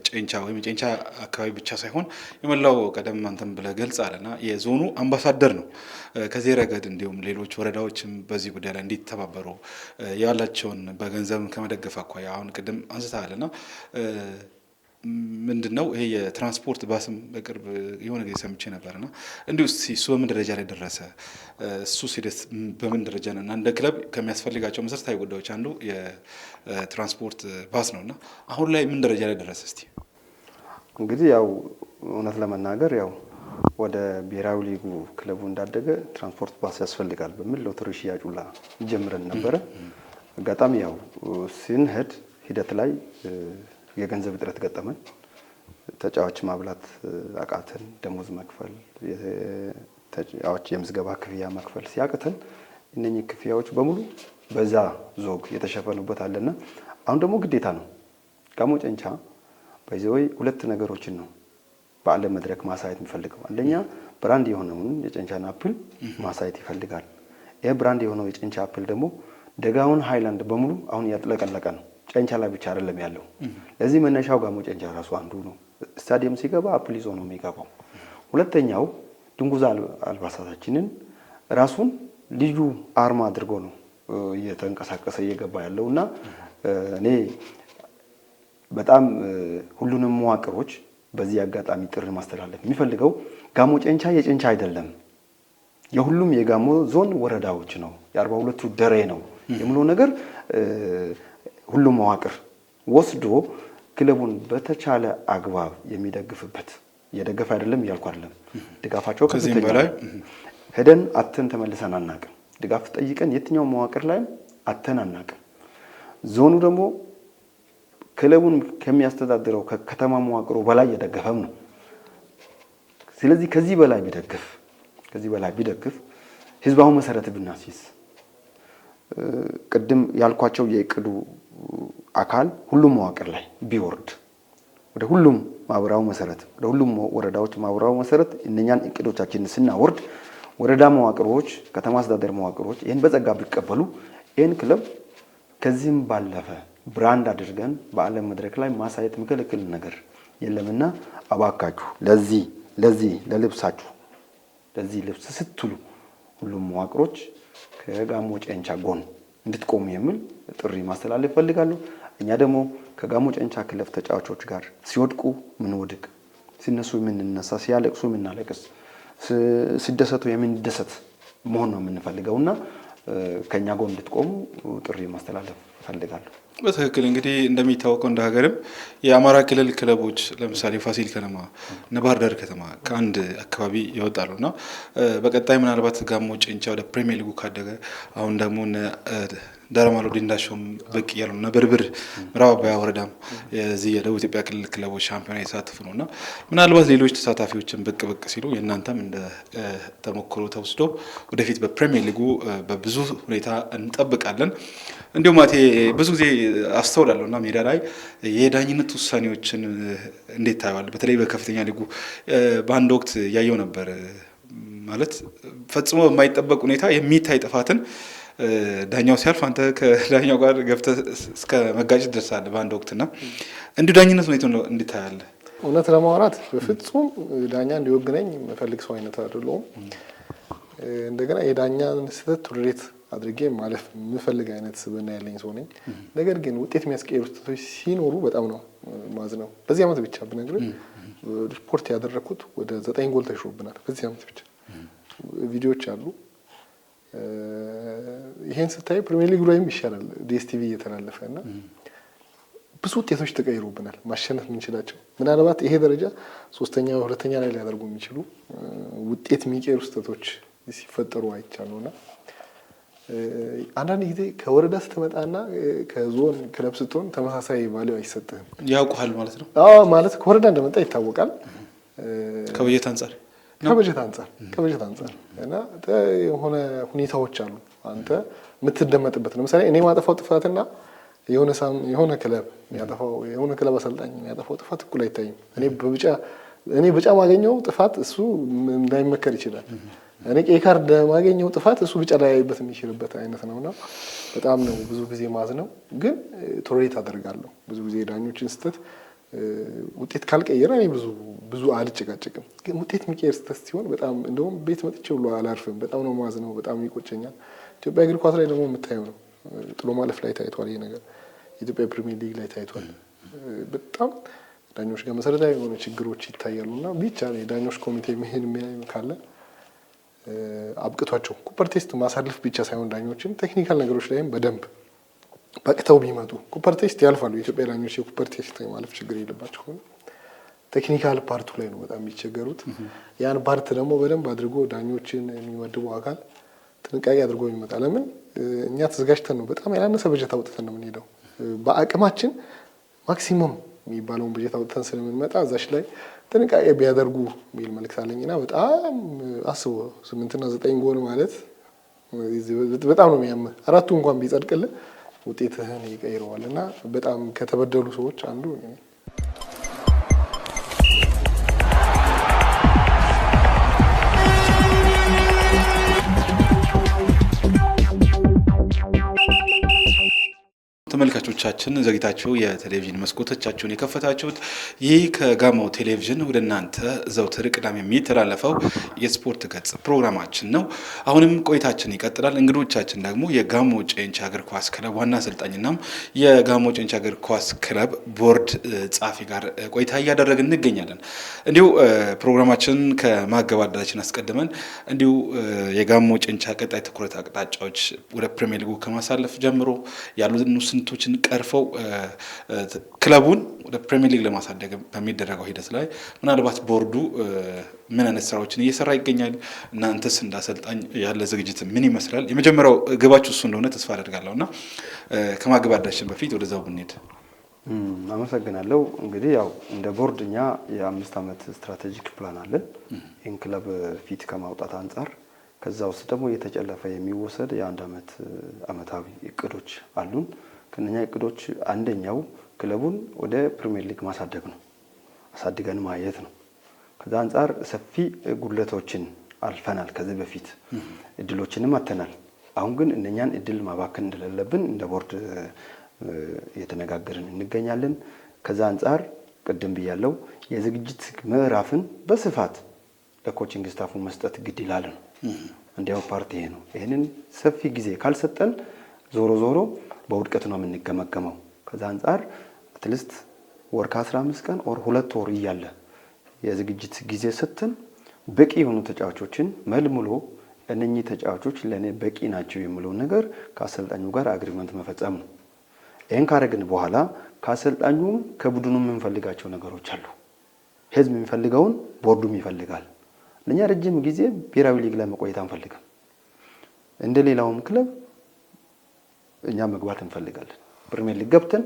ጨንቻ ወይም የጨንቻ አካባቢ ብቻ ሳይሆን የመላው ቀደም አንተም ብለህ ገልጸሃልና የዞኑ አምባሳደር ነው። ከዚህ ረገድ እንዲሁም ሌሎች ወረዳዎችም በዚህ ጉዳይ ላይ እንዲተባበሩ ያላቸውን በገንዘብ ከመደገፍ አኳያ አሁን ቅድም አንስተሃልና ምንድነው ይሄ የትራንስፖርት ባስም በቅርብ የሆነ ጊዜ ሰምቼ ነበርና እንዲሁ እሱ በምን ደረጃ ላይ ደረሰ? እሱ ሲደስ በምን ደረጃ ነው? እና እንደ ክለብ ከሚያስፈልጋቸው መሰረታዊ ጉዳዮች አንዱ የትራንስፖርት ባስ ነውና አሁን ላይ ምን ደረጃ ላይ ደረሰ? እስቲ እንግዲህ ያው እውነት ለመናገር ያው ወደ ብሔራዊ ሊጉ ክለቡ እንዳደገ ትራንስፖርት ባስ ያስፈልጋል በሚል ሎተሪ ሽያጩላ ጀምረን ነበረ። አጋጣሚ ያው ስንሄድ ሂደት ላይ የገንዘብ እጥረት ገጠመን። ተጫዋች ማብላት አቃተን። ደሞዝ መክፈል፣ ተጫዋች የምዝገባ ክፍያ መክፈል ሲያቅተን እነኚህ ክፍያዎች በሙሉ በዛ ዞግ የተሸፈኑበት አለና አሁን ደግሞ ግዴታ ነው። ጋሞ ጨንቻ በዚህ ሁለት ነገሮችን ነው በዓለም መድረክ ማሳየት የሚፈልገው። አንደኛ ብራንድ የሆነውን የጨንቻን አፕል ማሳየት ይፈልጋል። ይሄ ብራንድ የሆነው የጨንቻ አፕል ደግሞ ደጋውን ሃይላንድ በሙሉ አሁን ያጥለቀለቀ ነው። ጨንቻ ላይ ብቻ አይደለም ያለው። ለዚህ መነሻው ጋሞ ጨንቻ ራሱ አንዱ ነው። ስታዲየም ሲገባ አፕል ይዞ ነው የሚገባው። ሁለተኛው ድንጉዛ አልባሳታችንን ራሱን ልዩ አርማ አድርጎ ነው እየተንቀሳቀሰ እየገባ ያለውና እኔ በጣም ሁሉንም መዋቅሮች በዚህ አጋጣሚ ጥሪ ማስተላለፍ የሚፈልገው ጋሞ ጨንቻ የጨንቻ አይደለም፣ የሁሉም የጋሞ ዞን ወረዳዎች ነው፣ የ42ቱ ደሬ ነው የሚለው ነገር ሁሉም መዋቅር ወስዶ ክለቡን በተቻለ አግባብ የሚደግፍበት የደገፈ አይደለም እያልኩ አይደለም። ድጋፋቸው ከዚህ በላይ ሄደን አተን ተመልሰን አናቅም። ድጋፍ ጠይቀን የትኛው መዋቅር ላይ አተን አናቅም። ዞኑ ደግሞ ክለቡን ከሚያስተዳድረው ከከተማ መዋቅሩ በላይ የደገፈም ነው። ስለዚህ ከዚህ በላይ ቢደግፍ ህዝባው መሰረት ብናሲስ ቅድም ያልኳቸው የእቅዱ አካል ሁሉም መዋቅር ላይ ቢወርድ ወደ ሁሉም ማብራው መሰረት ወደ ሁሉም ወረዳዎች ማብራው መሰረት እነኛን እቅዶቻችንን ስናወርድ ወረዳ መዋቅሮች፣ ከተማ አስተዳደር መዋቅሮች ይሄን በጸጋ ቢቀበሉ ይሄን ክለብ ከዚህም ባለፈ ብራንድ አድርገን በዓለም መድረክ ላይ ማሳየት የሚከለክል ነገር የለምና አባካችሁ ለዚህ ለልብሳችሁ ለዚህ ልብስ ስትሉ ሁሉም መዋቅሮች ከጋሞ ጨንቻ ጎን እንድትቆሙ የሚል ጥሪ ማስተላለፍ ፈልጋለሁ። እኛ ደግሞ ከጋሞ ጨንቻ ክለብ ተጫዋቾች ጋር ሲወድቁ ምን ወድቅ፣ ሲነሱ የምንነሳ፣ ሲያለቅሱ የምናለቅስ፣ ሲደሰቱ የምንደሰት መሆን ነው የምንፈልገውና ከኛ ጎን እንድትቆሙ ጥሪ ማስተላለፍ ፈልጋለሁ። በትክክል እንግዲህ እንደሚታወቀው እንደ ሀገርም የአማራ ክልል ክለቦች ለምሳሌ ፋሲል ከነማ፣ ባህር ዳር ከተማ ከአንድ አካባቢ ይወጣሉና በቀጣይ ምናልባት ጋሞ ጨንቻ ወደ ፕሪሚየር ሊጉ ካደገ አሁን ደግሞ ዳራማሎ ዲንዳሾም ብቅ እያሉ እና ብርብር ምዕራብ አባያ ወረዳም የዚህ የደቡብ ኢትዮጵያ ክልል ክለቦች ሻምፒዮና የተሳተፉ ነውና ምናልባት ሌሎች ተሳታፊዎችን ብቅ ሲሉ የእናንተም እንደ ተሞክሮ ተወስዶ ወደፊት በፕሪሚየር ሊጉ በብዙ ሁኔታ እንጠብቃለን። እንዲሁም ማቴ ብዙ ጊዜ አስተውላለሁ እና ሜዳ ላይ የዳኝነት ውሳኔዎችን እንዴት ታያዋል? በተለይ በከፍተኛ ሊጉ በአንድ ወቅት ያየው ነበር ማለት ፈጽሞ በማይጠበቅ ሁኔታ የሚታይ ጥፋትን ዳኛው ሲያልፍ አንተ ከዳኛው ጋር ገብተህ እስከ መጋጨት ደርሳለህ በአንድ ወቅትና እንዲሁ ዳኝነት ሁኔታ እንዴት ታያለህ? እውነት ለማውራት በፍጹም ዳኛ እንዲወግነኝ መፈልግ ሰው አይነት አይደለሁም። እንደገና የዳኛን ስህተት ቶለሬት አድርጌ ማለፍ የምፈልግ አይነት ስብዕና ያለኝ ሰው ነኝ። ነገር ግን ውጤት የሚያስቀይሩ ስህተቶች ሲኖሩ በጣም ነው ማዝነው። በዚህ ዓመት ብቻ ብነግርህ ሪፖርት ያደረኩት ወደ 9 ጎል ተሽሮብናል። በዚህ ዓመት ብቻ ቪዲዮዎች አሉ። ይሄን ስታይ ፕሪሚየር ሊግ ላይም ይሻላል ዲኤስቲቪ እየተላለፈ እና ብዙ ውጤቶች ተቀይሮብናል። ማሸነፍ የምንችላቸው ምናልባት ይሄ ደረጃ ሶስተኛ ሁለተኛ ላይ ሊያደርጉ የሚችሉ ውጤት የሚቀይሩ ስህተቶች ሲፈጠሩ አይቻሉና አንዳንድ ጊዜ ከወረዳ ስትመጣና ከዞን ክለብ ስትሆን ተመሳሳይ ቫልዩ አይሰጥህም። ያውቁሃል ማለት ነው። አዎ ማለት ከወረዳ እንደመጣ ይታወቃል። ከበጀት አንፃር እና የሆነ ሁኔታዎች አሉ አንተ የምትደመጥበት። ለምሳሌ እኔ ማጠፋው ጥፋትና የሆነ ክለብ የሚያጠፋው የሆነ ክለብ አሰልጣኝ የሚያጠፋው ጥፋት እኩል አይታይም። እኔ ቢጫ ማገኘው ጥፋት እሱ እንዳይመከር ይችላል። እኔ ቀይ ካርድ ማገኘው ጥፋት እሱ ቢጫ ላያይበት የሚችልበት አይነት ነውና በጣም ነው ብዙ ጊዜ ማዝነው። ግን ቶሌሬት አደርጋለሁ ብዙ ጊዜ ዳኞችን ስህተት ውጤት ካልቀየረ እኔ ብዙ አልጨቃጨቅም። ግን ውጤት የሚቀየር ስህተት ሲሆን በጣም እንደውም ቤት መጥቼ ሁሉ አላርፍም። በጣም ነው ማዝነው፣ በጣም ይቆጨኛል። ኢትዮጵያ እግር ኳስ ላይ ደግሞ የምታየው ነው። ጥሎ ማለፍ ላይ ታይቷል ይሄ ነገር። የኢትዮጵያ ፕሪሚየር ሊግ ላይ ታይቷል። በጣም ዳኞች ጋር መሰረታዊ የሆኑ ችግሮች ይታያሉና ብቻ የዳኞች ኮሚቴ መሄድ የሚያይ ካለ አብቅቷቸው ኩፐር ቴስት ማሳለፍ ብቻ ሳይሆን ዳኞችን ቴክኒካል ነገሮች ላይም በደንብ በቅተው ቢመጡ ኩፐር ቴስት ያልፋሉ። የኢትዮጵያ ዳኞች የኩፐር ቴስት ማለፍ ችግር የለባቸው። ቴክኒካል ፓርቱ ላይ ነው በጣም የሚቸገሩት። ያን ፓርት ደግሞ በደንብ አድርጎ ዳኞችን የሚመድቡ አካል ጥንቃቄ አድርጎ የሚመጣ ለምን እኛ ተዘጋጅተን ነው በጣም ያላነሰ በጀት አውጥተን ነው የምንሄደው። በአቅማችን ማክሲመም የሚባለውን በጀት አውጥተን ስለምንመጣ እዛሽ ላይ ጥንቃቄ ቢያደርጉ የሚል መልዕክት አለኝና በጣም አስቦ 8 እና 9 ጎል ማለት በጣም ነው የሚያምህ። 4ቱ እንኳን ቢጸድቅልህ ውጤትህን ይቀይረዋል እና በጣም ከተበደሉ ሰዎች አንዱ ተመልካቾቻችን ዘግይታችሁ የቴሌቪዥን መስኮቶቻችሁን የከፈታችሁት ይህ ከጋሞ ቴሌቪዥን ወደ እናንተ ዘውትር ቅዳሜ የሚተላለፈው የስፖርት ገጽ ፕሮግራማችን ነው። አሁንም ቆይታችን ይቀጥላል። እንግዶቻችን ደግሞ የጋሞ ጨንቻ እግር ኳስ ክለብ ዋና አሰልጣኝና የጋሞ ጨንቻ እግር ኳስ ክለብ ቦርድ ጸሐፊ ጋር ቆይታ እያደረግን እንገኛለን። እንዲሁ ፕሮግራማችን ከማገባደዳችን አስቀድመን እንዲሁ የጋሞ ጨንቻ ቀጣይ ትኩረት አቅጣጫዎች ወደ ፕሪሚየር ሊጉ ከማሳለፍ ጀምሮ ያሉትን ስንቶችን ቀርፈው ክለቡን ወደ ፕሪሚየር ሊግ ለማሳደግ በሚደረገው ሂደት ላይ ምናልባት ቦርዱ ምን አይነት ስራዎችን እየሰራ ይገኛል? እናንተስ እንዳሰልጣኝ ያለ ዝግጅት ምን ይመስላል? የመጀመሪያው ግባችሁ እሱ እንደሆነ ተስፋ አደርጋለሁ እና ከማገባደዳችን በፊት ወደዛው ብንሄድ። አመሰግናለሁ። እንግዲህ ያው እንደ ቦርድ እኛ የ5 ዓመት ስትራቴጂክ ፕላን አለን ይህን ክለብ ፊት ከማውጣት አንጻር። ከዛ ውስጥ ደግሞ እየተጨለፈ የሚወሰድ የ1 ዓመት ዓመታዊ እቅዶች አሉን። ከነኛ እቅዶች አንደኛው ክለቡን ወደ ፕሪሚየር ሊግ ማሳደግ ነው፣ አሳድገን ማየት ነው። ከዛ አንጻር ሰፊ ጉድለቶችን አልፈናል። ከዚህ በፊት እድሎችንም አተናል። አሁን ግን እነኛን እድል ማባከን እንደሌለብን እንደ ቦርድ እየተነጋገርን እንገኛለን። ከዛ አንጻር ቅድም ብያለው የዝግጅት ምዕራፍን በስፋት ለኮቺንግ ስታፉ መስጠት ግድ ይላል ነው። እንዲያው ፓርቲ ይሄ ነው። ይሄንን ሰፊ ጊዜ ካልሰጠን ዞሮ በውድቀት ነው የምንገመገመው። ከዛ አንጻር አትሊስት ወር ከ15 ቀን ኦር 2 ወር እያለ የዝግጅት ጊዜ ሰጥተን በቂ የሆኑ ተጫዋቾችን መልምሎ እነኚህ ተጫዋቾች ለኔ በቂ ናቸው የሚለው ነገር ከአሰልጣኙ ጋር አግሪመንት መፈጸም ነው። ይሄን ካረግን በኋላ ከአሰልጣኙም ከቡድኑም የምንፈልጋቸው ነገሮች አሉ። ህዝብ የሚፈልገውን ቦርዱም ይፈልጋል። ለኛ ረጅም ጊዜ ብሔራዊ ሊግ ላይ መቆየት አንፈልግም። እንደሌላውም ክለብ እኛ መግባት እንፈልጋለን። ፕሪሚየር ሊግ ገብተን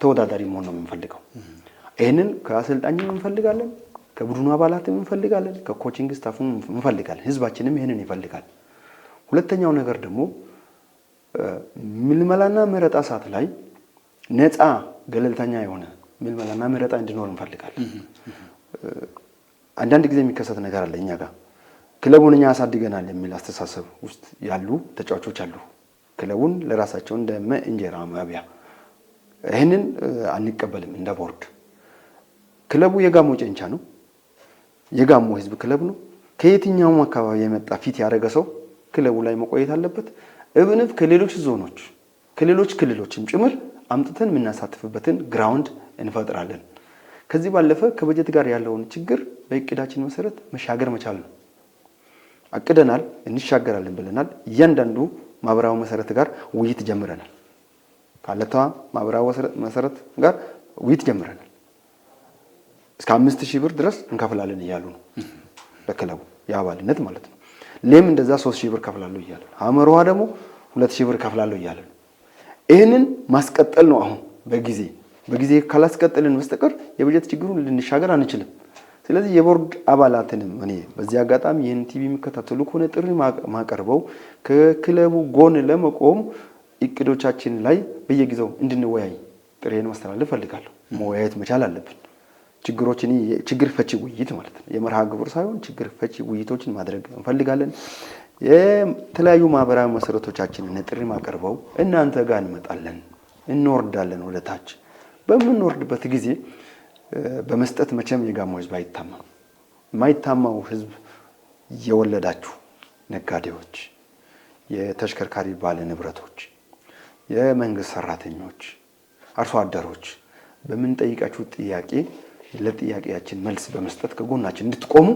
ተወዳዳሪ መሆን ነው የምንፈልገው። ይሄንን ከአሰልጣኙም እንፈልጋለን፣ ከቡድኑ አባላትም እንፈልጋለን፣ ከኮቺንግ ስታፉም እንፈልጋለን። ህዝባችንም ይሄንን ይፈልጋል። ሁለተኛው ነገር ደግሞ ምልመላና መረጣ ሰዓት ላይ ነፃ ገለልተኛ የሆነ ምልመላና መረጣ እንዲኖር እንፈልጋለን። አንዳንድ ጊዜ የሚከሰት ነገር አለ እኛ ጋር ክለቡን እኛ አሳድገናል የሚል አስተሳሰብ ውስጥ ያሉ ተጫዋቾች አሉ። ክለቡን ለራሳቸው እንደ እንጀራ ማብያ ይሄንን አንቀበልም። እንደ ቦርድ ክለቡ የጋሞ ጨንቻ ነው፣ የጋሞ ህዝብ ክለብ ነው። ከየትኛውም አካባቢ የመጣ ፊት ያደረገ ሰው ክለቡ ላይ መቆየት አለበት። እብንፍ ከሌሎች ዞኖች ከሌሎች ክልሎችም ጭምር አምጥተን የምናሳትፍበትን ግራውንድ እንፈጥራለን። ከዚህ ባለፈ ከበጀት ጋር ያለውን ችግር በእቅዳችን መሰረት መሻገር መቻል ነው። አቅደናል፣ እንሻገራለን ብለናል። እያንዳንዱ ማብራው መሰረት ጋር ውይይት ጀምረናል። ካለታ ማብራው መሰረት ጋር ውይይት ጀምረናል። እስከ 5000 ብር ድረስ እንከፍላለን እያሉ ነው ለክለቡ የአባልነት ማለት ነው። ለም እንደዛ 3000 ብር ከፍላለሁ እያለ ነው። አመሯ ደግሞ 2000 ብር ከፍላለሁ እያለ ነው። ይሄንን ማስቀጠል ነው። አሁን በጊዜ ካላስቀጠልን በስተቀር የበጀት ችግሩን ልንሻገር አንችልም። ስለዚህ የቦርድ አባላትንም እኔ በዚህ አጋጣሚ ይህን ቲቪ የሚከታተሉ ከሆነ ጥሪ ማቀርበው ከክለቡ ጎን ለመቆም እቅዶቻችን ላይ በየጊዜው እንድንወያይ ጥሬን ማስተላለፍ ፈልጋለሁ። መወያየት መቻል አለብን። ችግሮችን ችግር ፈቺ ውይይት ማለት ነው። የመርሃ ግብር ሳይሆን ችግር ፈቺ ውይይቶችን ማድረግ እንፈልጋለን። የተለያዩ ማህበራዊ መሰረቶቻችንን ጥሪ ማቀርበው እናንተ ጋር እንመጣለን፣ እንወርዳለን ወደ ታች። በምንወርድበት ጊዜ በመስጠት መቼም የጋሞ ህዝብ አይታማም። የማይታማው ህዝብ የወለዳችሁ ነጋዴዎች፣ የተሽከርካሪ ባለ ንብረቶች፣ የመንግስት ሰራተኞች፣ አርሶ አደሮች በምንጠይቃችሁ ጥያቄ ለጥያቄያችን መልስ በመስጠት ከጎናችን እንድትቆሙ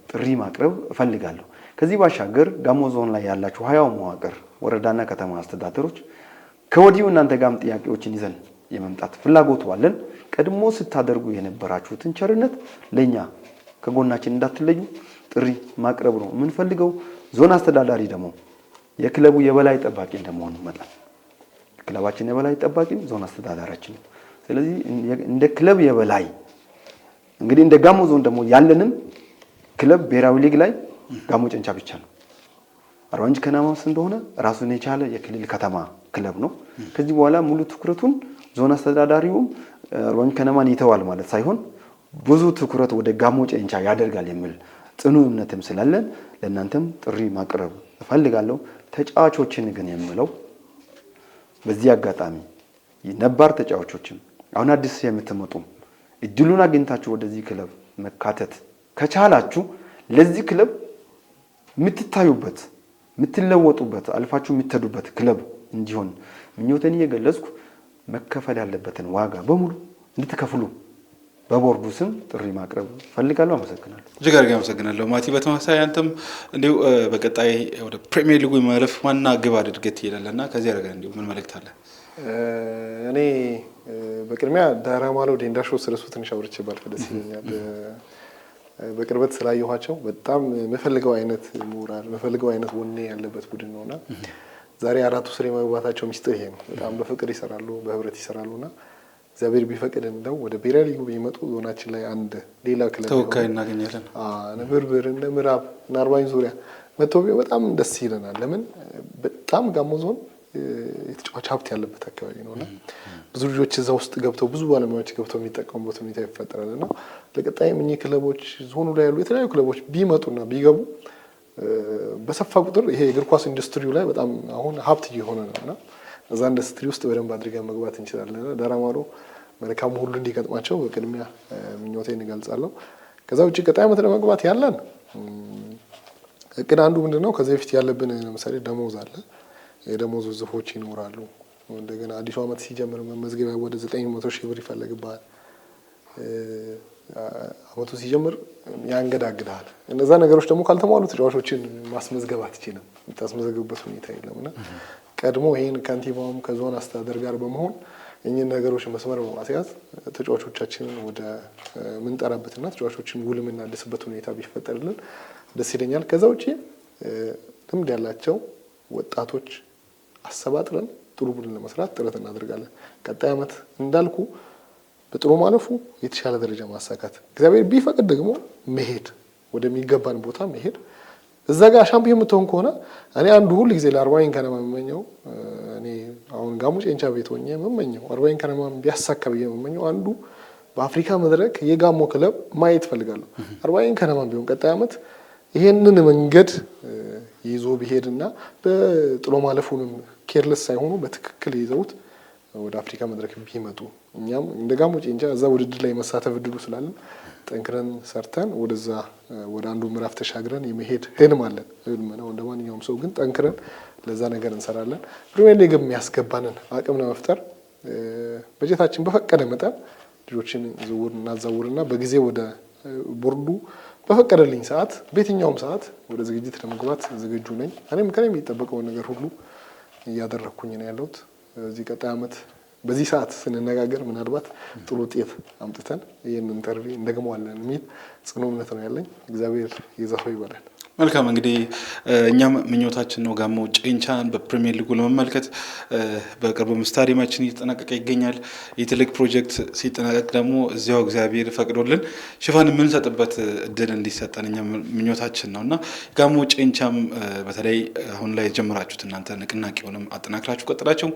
ጥሪ ማቅረብ እፈልጋለሁ። ከዚህ ባሻገር ጋሞ ዞን ላይ ያላችሁ 20 መዋቅር ወረዳና ከተማ አስተዳደሮች ከወዲሁ እናንተ ጋርም ጥያቄዎችን ይዘን የመምጣት ፍላጎቱ አለን። ቀድሞ ስታደርጉ የነበራችሁትን ቸርነት ለኛ ከጎናችን እንዳትለዩ ጥሪ ማቅረብ ነው የምንፈልገው። ዞን አስተዳዳሪ ደግሞ የክለቡ የበላይ ጠባቂ እንደመሆኑ መጠን ክለባችን የበላይ ጠባቂም ዞን አስተዳዳሪያችን ነው። ስለዚህ እንደ ክለብ የበላይ እንግዲህ እንደ ጋሞ ዞን ደግሞ ያለንም ክለብ ብሔራዊ ሊግ ላይ ጋሞ ጨንቻ ብቻ ነው። አርባ ምንጭ ከነማስ እንደሆነ ራሱን የቻለ የክልል ከተማ ክለብ ነው። ከዚህ በኋላ ሙሉ ትኩረቱን ዞን አስተዳዳሪውም አርባ ምንጭ ከነማን ይተዋል ማለት ሳይሆን ብዙ ትኩረት ወደ ጋሞ ጨንቻ ያደርጋል የሚል ጽኑ እምነትም ስላለን ለእናንተም ጥሪ ማቅረብ እፈልጋለሁ። ተጫዋቾችን ግን የምለው በዚህ አጋጣሚ ነባር ተጫዋቾችም አሁን አዲስ የምትመጡ እድሉን አግኝታችሁ ወደዚህ ክለብ መካተት ከቻላችሁ ለዚህ ክለብ የምትታዩበት የምትለወጡበት አልፋችሁ የምትሄዱበት ክለብ እንዲሆን ምኞቴን እየገለጽኩ መከፈል ያለበትን ዋጋ በሙሉ እንድትከፍሉ በቦርዱ ስም ጥሪ ማቅረብ ፈልጋለሁ። አመሰግናለሁ። እጅግ አድርጌ አመሰግናለሁ ማቲ። በተመሳሳይ አንተም እንዲሁ በቀጣይ ወደ ፕሪሚየር ሊጉ ማለፍ ዋና ግብ አድርገህ ትሄዳለህና ከዚህ አድርገህ እንዲሁ ምን መልእክት አለ? እኔ በቅድሚያ ዳራማሎ ዴንዳሾ ስለሱ ትንሽ አውርቼ ባልፍ ደስ ይለኛል። በቅርበት ስላየኋቸው በጣም የምፈልገው አይነት ምሁራን የምፈልገው አይነት ወኔ ያለበት ቡድን ነውና ዛሬ አራቱ ስር የመግባታቸው ሚስጥር ይሄ ነው። በጣም በፍቅር ይሰራሉ፣ በህብረት ይሰራሉና እግዚአብሔር ቢፈቅድ እንደው ወደ ብሔራዊ ሊጉ ቢመጡ ዞናችን ላይ አንድ ሌላ ክለብ ተወካይ እናገኛለን። ንብርብር እነ ምዕራብ እና አርባኝ ዙሪያ መጥቶ በጣም ደስ ይለናል። ለምን በጣም ጋሞ ዞን የተጫዋች ሀብት ያለበት አካባቢ ነውና ብዙ ልጆች እዛ ውስጥ ገብተው ብዙ ባለሙያዎች ገብተው የሚጠቀሙበት ሁኔታ ይፈጠራልና ለቀጣይም እኚህ ክለቦች ዞኑ ላይ ያሉ የተለያዩ ክለቦች ቢመጡና ቢገቡ በሰፋ ቁጥር ይሄ የእግር ኳስ ኢንዱስትሪው ላይ በጣም አሁን ሀብት እየሆነ ነውና እዛ ኢንዱስትሪ ውስጥ በደንብ አድርገን መግባት እንችላለን። ዳራማሮ መልካም ሁሉ እንዲገጥማቸው በቅድሚያ ምኞቴን እገልጻለሁ። ከዛ ውጪ ቀጣይ ዓመት ለመግባት ያለን እቅድ አንዱ ምንድነው? ከዚህ በፊት ያለብን ለምሳሌ ደሞዝ አለ። የደሞዝ ዝፎች ይኖራሉ። እንደገና አዲሱ ዓመት ሲጀምር መመዝገቢያ ወደ 900 ሺህ ብር ይፈልግባል። አመቱ ሲጀምር ያንገዳግዳል። እነዛ ነገሮች ደግሞ ካልተሟሉ ተጫዋቾችን ማስመዝገብ አትችልም። የምታስመዘግብበት ሁኔታ የለምና ቀድሞ ይሄን ከንቲባውም ከዞን አስተዳደር ጋር በመሆን እኚህን ነገሮች መስመር በማስያዝ ተጫዋቾቻችንን ወደ ምንጠራበትና ተጫዋቾችን ውል የምናድስበት ሁኔታ ቢፈጠርልን ደስ ይለኛል። ከዛ ውጪ ልምድ ያላቸው ወጣቶች አሰባጥረን ጥሩ ቡድን ለመስራት ጥረት እናደርጋለን። ቀጣይ ዓመት እንዳልኩ በጥሩ ማለፉ የተሻለ ደረጃ ማሳካት እግዚአብሔር ቢፈቅድ ደግሞ መሄድ ወደሚገባን ቦታ መሄድ እዛ ጋር ሻምፒዮን የምትሆን ከሆነ እኔ አንዱ ሁሉ ጊዜ ለአርባይን ከነማ የምመኘው እኔ አሁን ጋሞ ጨንቻ ቤት ሆኜ የምመኘው አርባይን ከነማ ቢያሳካ ብዬ የምመኘው አንዱ በአፍሪካ መድረክ የጋሞ ክለብ ማየት ፈልጋለሁ። አርባይን ከነማ ቢሆን ቀጣይ ዓመት ይሄንን መንገድ ይዞ ቢሄድና በጥሎ ማለፉንም ኬርለስ ሳይሆኑ በትክክል ይዘውት ወደ አፍሪካ መድረክ ቢመጡ እኛም እንደ ጋሞ ጨንቻ እዛ ውድድር ላይ መሳተፍ እድሉ ስላለን ጠንክረን ሰርተን ወደዛ ወደ አንዱ ምዕራፍ ተሻግረን የመሄድ ህልም አለን። ህልም ነው እንደ ማንኛውም ሰው፣ ግን ጠንክረን ለዛ ነገር እንሰራለን። ፕሪሚየር ሊግ የሚያስገባንን አቅም ለመፍጠር በጀታችን በፈቀደ መጠን ልጆችን ዝውውር እናዛውርና በጊዜ ወደ ቦርዱ በፈቀደልኝ ሰዓት በየትኛውም ሰዓት ወደ ዝግጅት ለመግባት ዝግጁ ነኝ። እኔም ከኔ የሚጠበቀውን ነገር ሁሉ እያደረኩኝ ነው ያለሁት። እዚህ ቀጣይ ዓመት በዚህ ሰዓት ስንነጋገር ምናልባት ጥሩ ውጤት አምጥተን ይህን ኢንተርቪው እንደግመዋለን የሚል ጽኑ እምነት ነው ያለኝ። እግዚአብሔር ይዛው ይበላል። መልካም እንግዲህ እኛም ምኞታችን ነው ጋሞ ጨንቻን በፕሪሚየር ሊጉ ለመመልከት በቅርቡም ስታዲየማችን እየተጠናቀቀ ይገኛል። የትልቅ ፕሮጀክት ሲጠናቀቅ ደግሞ እዚያው እግዚአብሔር ፈቅዶልን ሽፋን የምንሰጥበት እድል እንዲሰጠን እኛ ምኞታችን ነው እና ጋሞ ጨንቻም በተለይ አሁን ላይ ጀምራችሁት እናንተ ንቅናቄውንም አጠናክራችሁ ቀጥላችሁ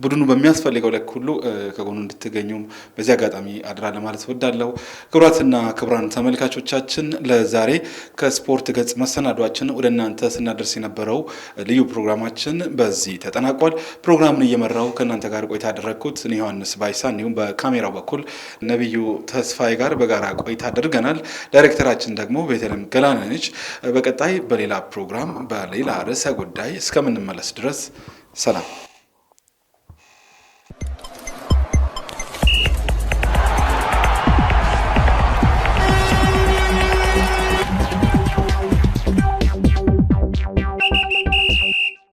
ቡድኑ በሚያስፈልገው ልክ ሁሉ ከጎኑ እንድትገኙም በዚህ አጋጣሚ አድራ ለማለት እወዳለሁ። ክቡራትና ክቡራን ተመልካቾቻችን ለዛሬ ከስፖርት ገጽ መሰናዷችን ወደ እናንተ ስናደርስ የነበረው ልዩ ፕሮግራማችን በዚህ ተጠናቋል። ፕሮግራሙን እየመራው ከእናንተ ጋር ቆይታ ያደረግኩት እኔ ዮሐንስ ባይሳ እንዲሁም በካሜራው በኩል ነብዩ ተስፋዬ ጋር በጋራ ቆይታ አድርገናል። ዳይሬክተራችን ደግሞ ቤተልሔም ገላነ ነች። በቀጣይ በሌላ ፕሮግራም በሌላ ርዕሰ ጉዳይ እስከምንመለስ ድረስ ሰላም።